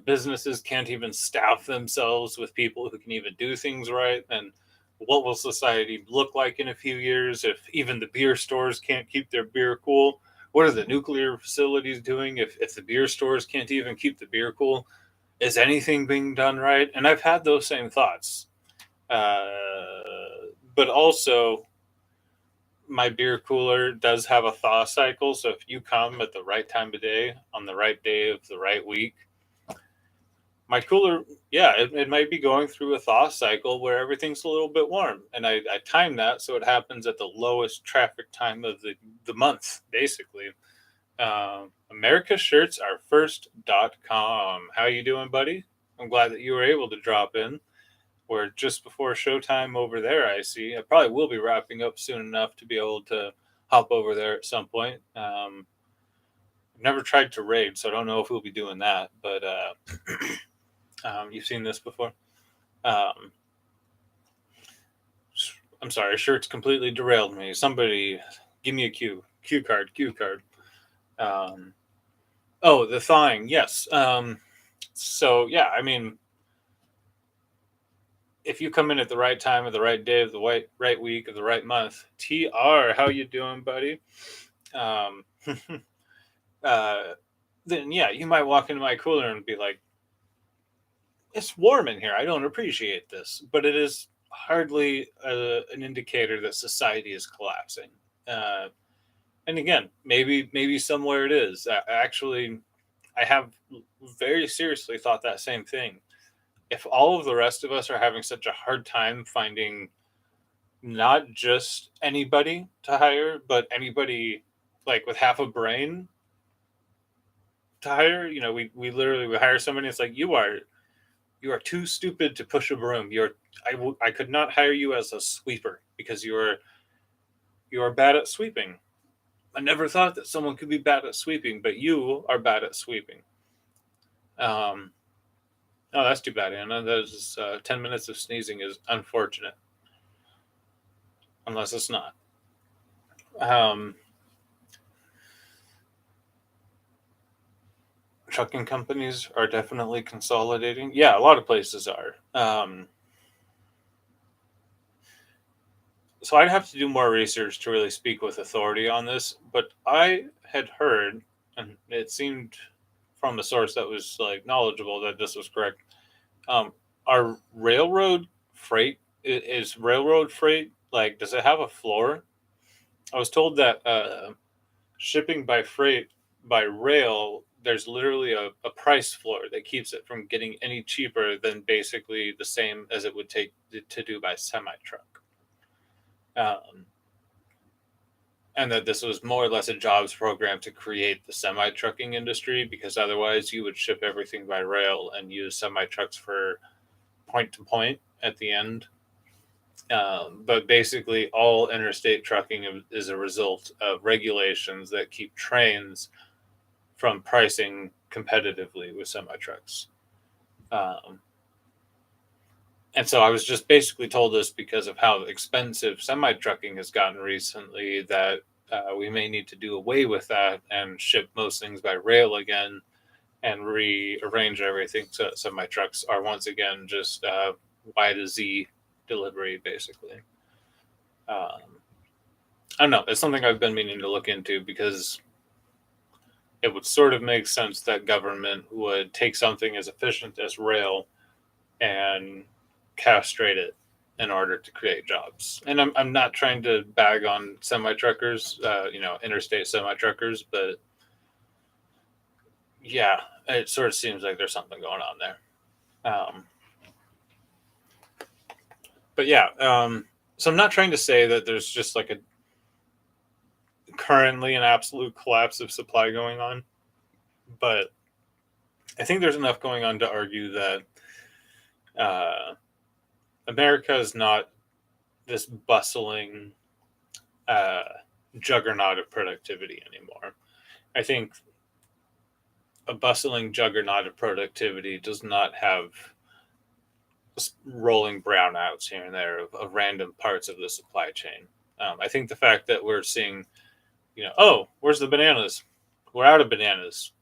businesses can't even staff themselves with people who can even do things right? And what will society look like in a few years if even the beer stores can't keep their beer cool? What are the nuclear facilities doing if the beer stores can't even keep the beer cool? Is anything being done right? And I've had those same thoughts. Uh, but also, my beer cooler does have a thaw cycle. So if you come at the right time of day, on the right day of the right week, my cooler, yeah, it might be going through a thaw cycle where everything's a little bit warm. And I time that so it happens at the lowest traffic time of the month, basically. America's Shirts are first.com. How you doing, buddy? I'm glad that you were able to drop in. We're just before showtime over there, I see. I probably will be wrapping up soon enough to be able to hop over there at some point. I've never tried to raid, so I don't know if we'll be doing that. But you've seen this before. Um, I'm sorry, Shirts completely derailed me. Somebody give me a cue. Cue card, cue card. Um, oh, the thawing, yes. So, yeah, I mean, if you come in at the right time of the right day of the right week of the right month, TR, how you doing, buddy? Um, uh, then yeah, you might walk into my cooler and be like, "It's warm in here. I don't appreciate this," but it is hardly an indicator that society is collapsing. Uh, and again, maybe somewhere it is. Actually, I have very seriously thought that same thing. If all of the rest of us are having such a hard time finding not just anybody to hire, but anybody like with half a brain to hire. We literally we hire somebody. It's like you are too stupid to push a broom. I could not hire you as a sweeper because you are bad at sweeping. I never thought that someone could be bad at sweeping, but you are bad at sweeping. Um, oh, that's too bad, Anna. Those 10 minutes of sneezing is unfortunate, unless it's not. Um, Trucking companies are definitely consolidating. Yeah, a lot of places are. So I'd have to do more research to really speak with authority on this, but I had heard, and it seemed from a source that was like knowledgeable that this was correct. Our railroad freight is railroad freight like does it have a floor? I was told that shipping by freight by rail, there's literally a price floor that keeps it from getting any cheaper than basically the same as it would take to do by semi truck. Um, and that this was more or less a jobs program to create the semi trucking industry because otherwise you would ship everything by rail and use semi trucks for point to point at the end. But basically, all interstate trucking is a result of regulations that keep trains from pricing competitively with semi trucks. Um, and so I was just basically told this because of how expensive semi trucking has gotten recently that we may need to do away with that and ship most things by rail again and rearrange everything so semi trucks are once again just Y to Z delivery, basically. I don't know. It's something I've been meaning to look into because it would sort of make sense that government would take something as efficient as rail and castrate it in order to create jobs. And I'm not trying to bag on semi truckers, interstate semi truckers, but yeah, it sort of seems like there's something going on there. But yeah, so I'm not trying to say that there's just like a currently an absolute collapse of supply going on, but I think there's enough going on to argue that uh, America is not this bustling uh, juggernaut of productivity anymore. I think a bustling juggernaut of productivity does not have rolling brownouts here and there of random parts of the supply chain. I think the fact that we're seeing, oh, where's the bananas? We're out of bananas.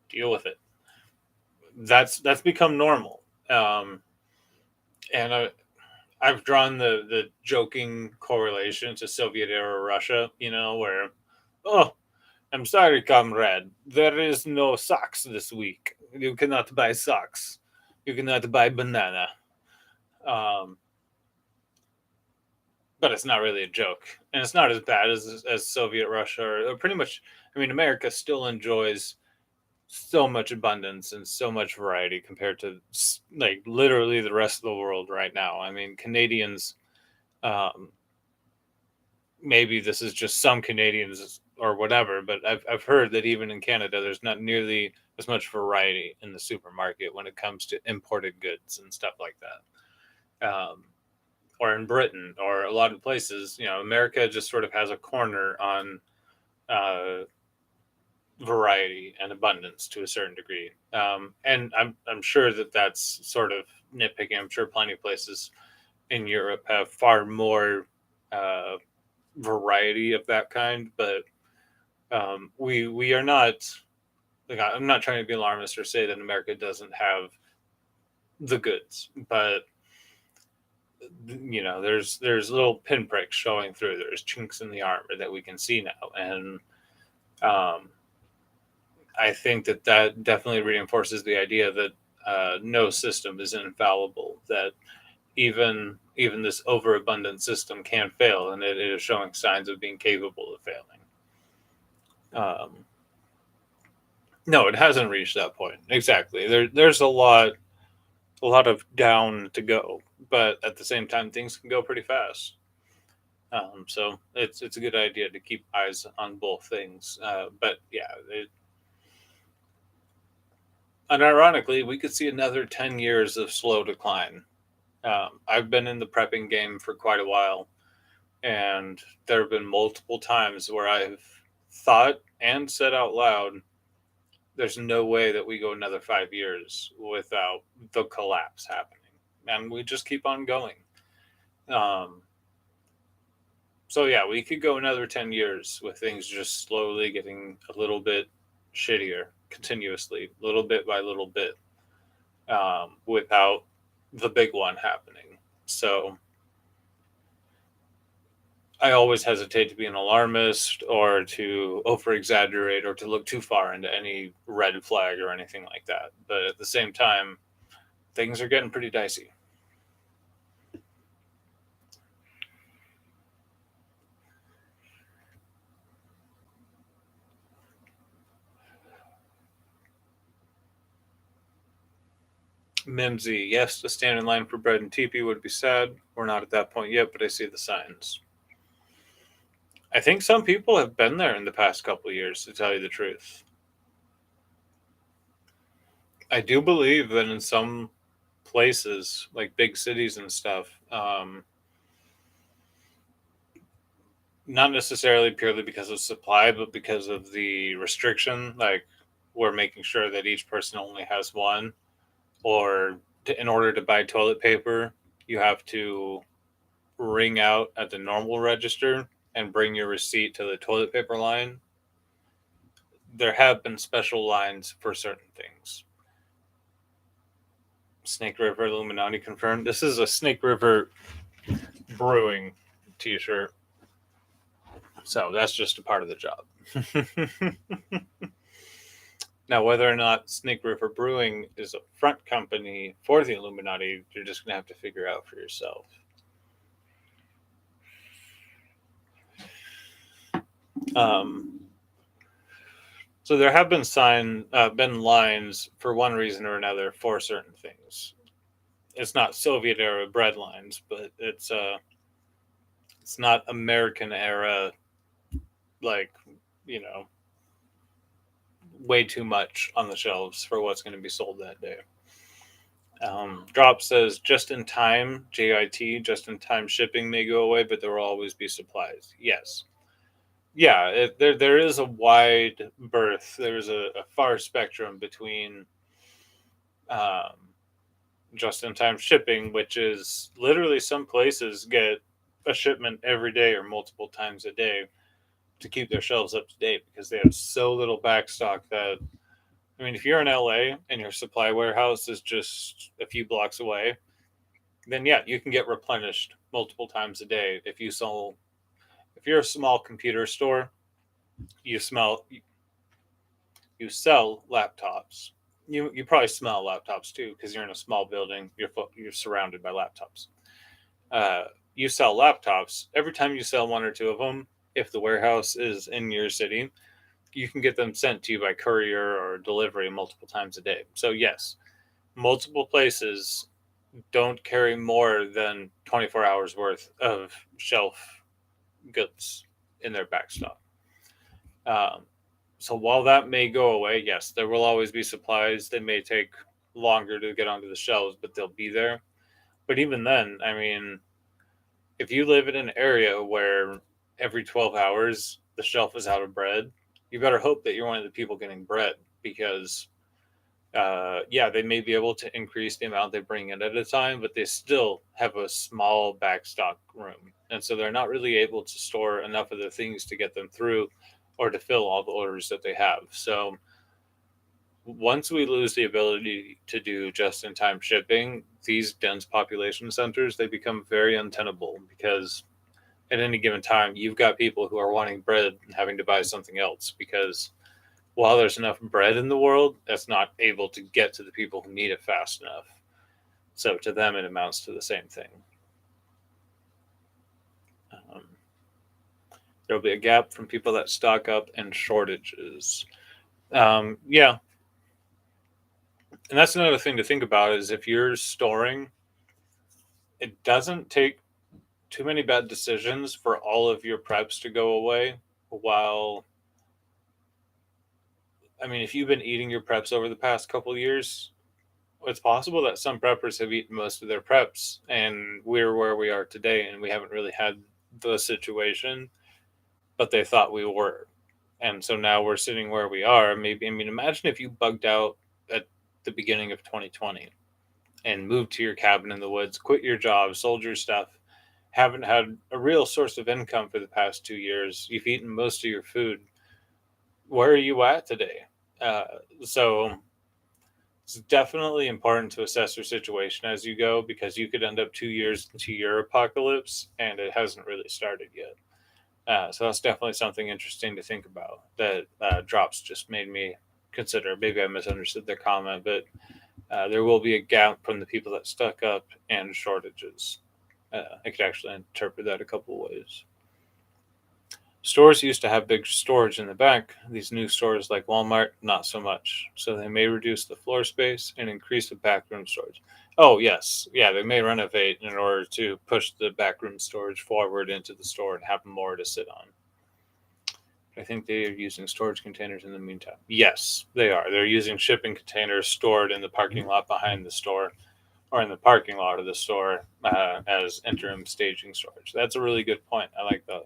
Deal with it. That's become normal. And I've drawn the joking correlation to Soviet era Russia, where, oh, I'm sorry, comrade, there is no socks this week. You cannot buy socks. You cannot buy banana. Um, but it's not really a joke, and it's not as bad as Soviet Russia or pretty much. I mean, America still enjoys so much abundance and so much variety compared to like literally the rest of the world right now. I mean, Canadians, um, maybe this is just some Canadians or whatever, but I've heard that even in Canada, there's not nearly as much variety in the supermarket when it comes to imported goods and stuff like that. Or in Britain or a lot of places, America just sort of has a corner on uh, variety and abundance to a certain degree. And I'm sure that that's sort of nitpicking. I'm sure plenty of places in Europe have far more uh, variety of that kind, but we are not like I'm not trying to be alarmist or say that America doesn't have the goods, but there's little pinpricks showing through. There's chinks in the armor that we can see now, and um, I think that definitely reinforces the idea that no system is infallible. That even this overabundant system can fail, and it is showing signs of being capable of failing. Um, no, it hasn't reached that point exactly. There's a lot of down to go, but at the same time, things can go pretty fast. So it's a good idea to keep eyes on both things. But yeah, and ironically, we could see another 10 years of slow decline. I've been in the prepping game for quite a while, and there have been multiple times where I've thought and said out loud, there's no way that we go another 5 years without the collapse happening. And we just keep on going. Um, so, yeah, we could go another 10 years with things just slowly getting a little bit shittier continuously, little bit by little bit, without the big one happening. So, I always hesitate to be an alarmist or to over exaggerate or to look too far into any red flag or anything like that. But at the same time, things are getting pretty dicey. Mimsy, yes, to stand in line for bread and teepee would be sad. We're not at that point yet, but I see the signs. I think some people have been there in the past couple of years, to tell you the truth. I do believe that in some places, like big cities and stuff, not necessarily purely because of supply, but because of the restriction. Like, we're making sure that each person only has one, or in order to buy toilet paper, you have to ring out at the normal register and bring your receipt to the toilet paper line. There have been special lines for certain things. Snake River Illuminati confirmed. This is a Snake River Brewing t-shirt. So that's just a part of the job. Now, whether or not Snake River Brewing is a front company for the Illuminati, you're just going to have to figure out for yourself. So there have been lines for one reason or another for certain things. It's not Soviet era bread lines, but it's not American era, like, you know, way too much on the shelves for what's going to be sold that day. Drop says just in time, JIT, just in time shipping may go away, but there will always be supplies. Yes. Yeah, there is a wide berth. There's a far spectrum between um, just in time shipping, which is literally some places get a shipment every day or multiple times a day to keep their shelves up to date because they have so little backstock that, I mean, if you're in LA and your supply warehouse is just a few blocks away, then yeah, you can get replenished multiple times a day. If you're a small computer store, you smell you sell laptops. You probably smell laptops too because you're in a small building. You're surrounded by laptops. Uh, you sell laptops. Every time you sell one or two of them, if the warehouse is in your city, you can get them sent to you by courier or delivery multiple times a day. So yes, multiple places don't carry more than 24 hours worth of shelf goods in their backstock. Um, so while that may go away, yes, there will always be supplies. They may take longer to get onto the shelves, but they'll be there. But even then, I mean, if you live in an area where every 12 hours the shelf is out of bread, you better hope that you're one of the people getting bread because, yeah, they may be able to increase the amount they bring in at a time, but they still have a small backstock room. And so they're not really able to store enough of the things to get them through or to fill all the orders that they have. So once we lose the ability to do just in time shipping, these dense population centers they become very untenable because at any given time you've got people who are wanting bread and having to buy something else because while there's enough bread in the world, that's not able to get to the people who need it fast enough. So to them, it amounts to the same thing. Um, there'll be a gap from people that stock up and shortages. Yeah, and that's another thing to think about is if you're storing, it doesn't take too many bad decisions for all of your preps to go away while I mean if you've been eating your preps over the past couple of years, it's possible that some preppers have eaten most of their preps and we're where we are today and we haven't really had the situation but they thought we were, and so now we're sitting where we are. Maybe, I mean, imagine if you bugged out at the beginning of 2020 and moved to your cabin in the woods, quit your job, sold your stuff, haven't had a real source of income for the past 2 years, you've eaten most of your food. Where are you at today? uh, so it's definitely important to assess your situation as you go because you could end up 2 years into your apocalypse and it hasn't really started yet. So that's definitely something interesting to think about. That drops just made me consider. Maybe I misunderstood their comment, but there will be a gap from the people that stuck up and shortages. I could actually interpret that a couple of ways. Stores used to have big storage in the back. These new stores like Walmart, not so much. So they may reduce the floor space and increase the backroom storage. Oh, yes. Yeah, they may renovate in order to push the backroom storage forward into the store and have more to sit on. I think they are using storage containers in the meantime. Yes, they are. They're using shipping containers stored in the parking lot behind the store or in the parking lot of the store as interim staging storage. That's a really good point. I like that.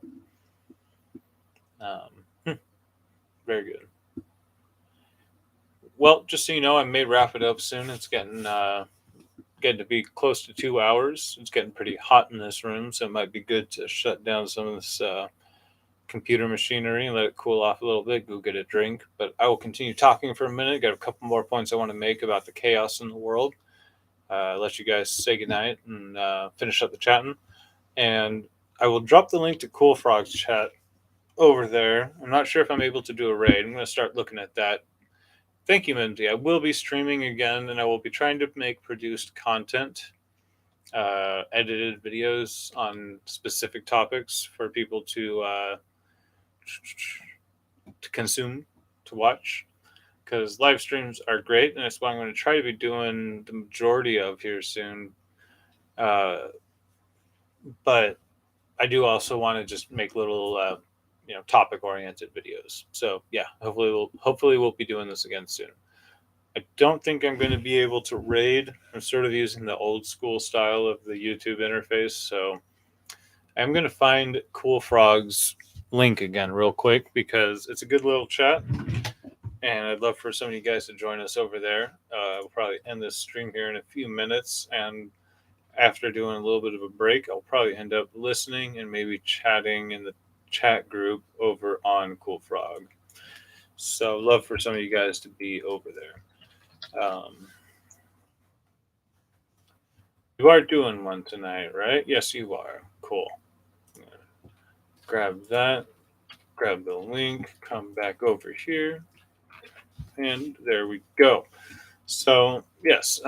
Very good. Well, just so you know, I may wrap it up soon. It's getting to be close to 2 hours. It's getting pretty hot in this room, so it might be good to shut down some of this computer machinery and let it cool off a little bit. Go get a drink. But I will continue talking for a minute. Got a couple more points I want to make about the chaos in the world. Let you guys say goodnight and finish up the chatting. And I will drop the link to Cool Frog's chat over there. I'm not sure if I'm able to do a raid. I'm going to start looking at that. Thank you, Mindy. I will be streaming again, and I will be trying to make produced content, edited videos on specific topics for people to consume, to watch. Because live streams are great, and that's what I'm going to try to be doing the majority of here soon. But I do also want to just make little, topic oriented videos. So yeah, hopefully we'll be doing this again soon. I don't think I'm going to be able to raid. I'm sort of using the old school style of the YouTube interface, so I'm going to find Cool Frog's link again real quick because it's a good little chat, and I'd love for some of you guys to join us over there. We'll probably end this stream here in a few minutes, and after doing a little bit of a break, I'll probably end up listening and maybe chatting in the chat group over on Cool Frog. So love for some of you guys to be over there. You are doing one tonight, right? Yes, you are. Cool. Grab that. Grab the link. Come back over here. And there we go. So, yes.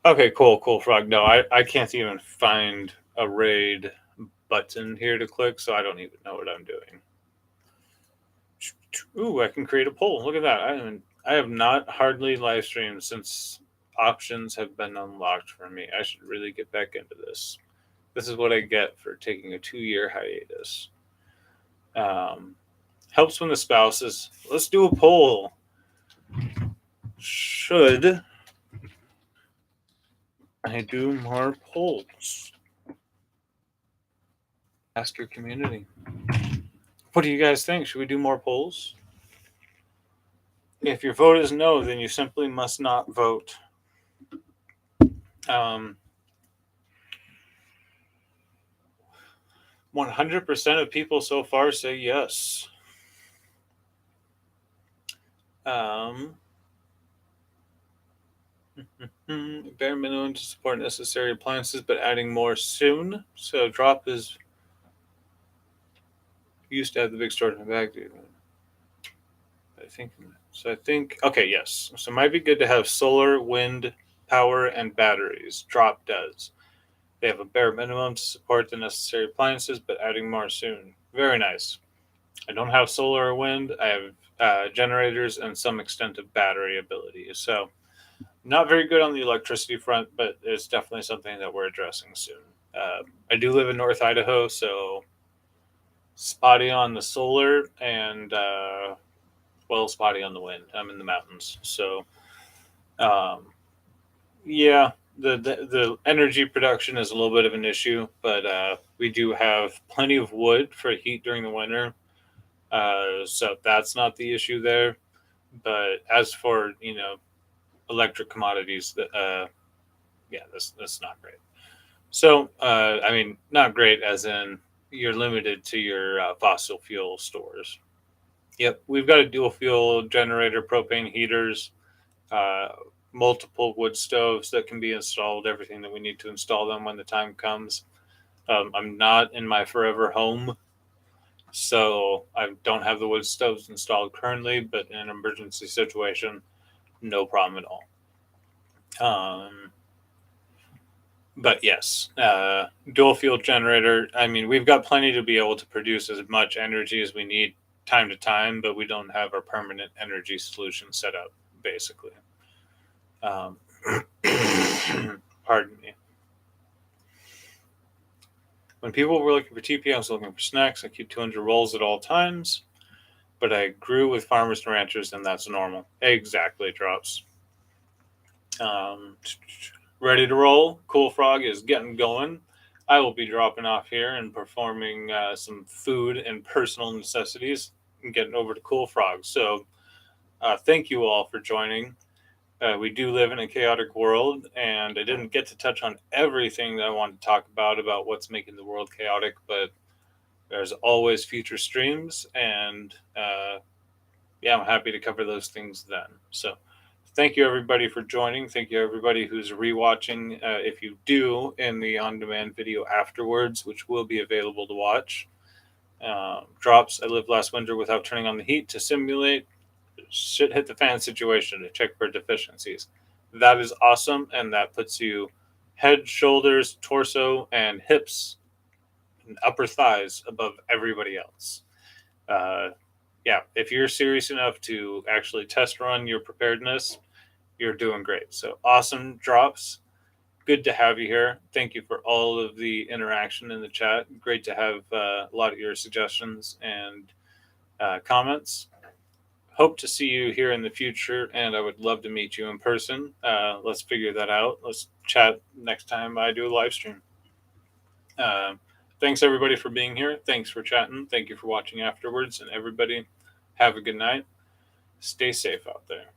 Okay, cool, Frog. No, I can't even find a raid button here to click, so I don't even know what I'm doing. Ooh, I can create a poll. Look at that. I have not hardly live streamed since options have been unlocked for me. I should really get back into this. This is what I get for taking a 2-year hiatus. Helps when the spouses. Let's do a poll. Should I do more polls? Ask your community. What do you guys think? Should we do more polls? If your vote is no, then you simply must not vote. 100% of people so far say yes. Bare minimum to support necessary appliances, but adding more soon. So drop is used to have the big storage in the back. I think okay, yes. So it might be good to have solar, wind power, and batteries. Drop does. They have a bare minimum to support the necessary appliances, but adding more soon. Very nice. I don't have solar or wind. I have generators and some extent of battery ability. So not very good on the electricity front, but it's definitely something that we're addressing soon. I do live in North Idaho, so spotty on the solar and spotty on the wind. I'm in the mountains, so yeah, the energy production is a little bit of an issue, but we do have plenty of wood for heat during the winter, so that's not the issue there. But as for electric commodities, that's not great. So I mean, not great as in you're limited to your fossil fuel stores. Yep, we've got a dual fuel generator, propane heaters, uh, multiple wood stoves that can be installed, everything that we need to install them when the time comes. I'm not in my forever home, so I don't have the wood stoves installed currently, but in an emergency situation, no problem at all. But yes, dual fuel generator. I mean, we've got plenty to be able to produce as much energy as we need time to time, but we don't have our permanent energy solution set up, basically. Pardon me. When people were looking for TP, I was looking for snacks. I keep 200 rolls at all times, but I grew with farmers and ranchers, and that's normal. Exactly, Drops. Ready to roll. Cool Frog is getting going. I will be dropping off here and performing some food and personal necessities and getting over to Cool Frog. So thank you all for joining. We do live in a chaotic world, and I didn't get to touch on everything that I wanted to talk about what's making the world chaotic, but there's always future streams, and I'm happy to cover those things then. So thank you everybody for joining. Thank you everybody who's rewatching. If you do in the on-demand video afterwards, which will be available to watch. Drops. I lived last winter without turning on the heat to simulate shit hit the fan situation to check for deficiencies. That is awesome, and that puts you head, shoulders, torso, and hips and upper thighs above everybody else. If you're serious enough to actually test run your preparedness, you're doing great. So awesome, Drops. Good to have you here. Thank you for all of the interaction in the chat. Great to have a lot of your suggestions and comments. Hope to see you here in the future, and I would love to meet you in person. Let's figure that out. Let's chat next time I do a live stream. Thanks everybody for being here. Thanks for chatting. Thank you for watching afterwards, and everybody have a good night. Stay safe out there.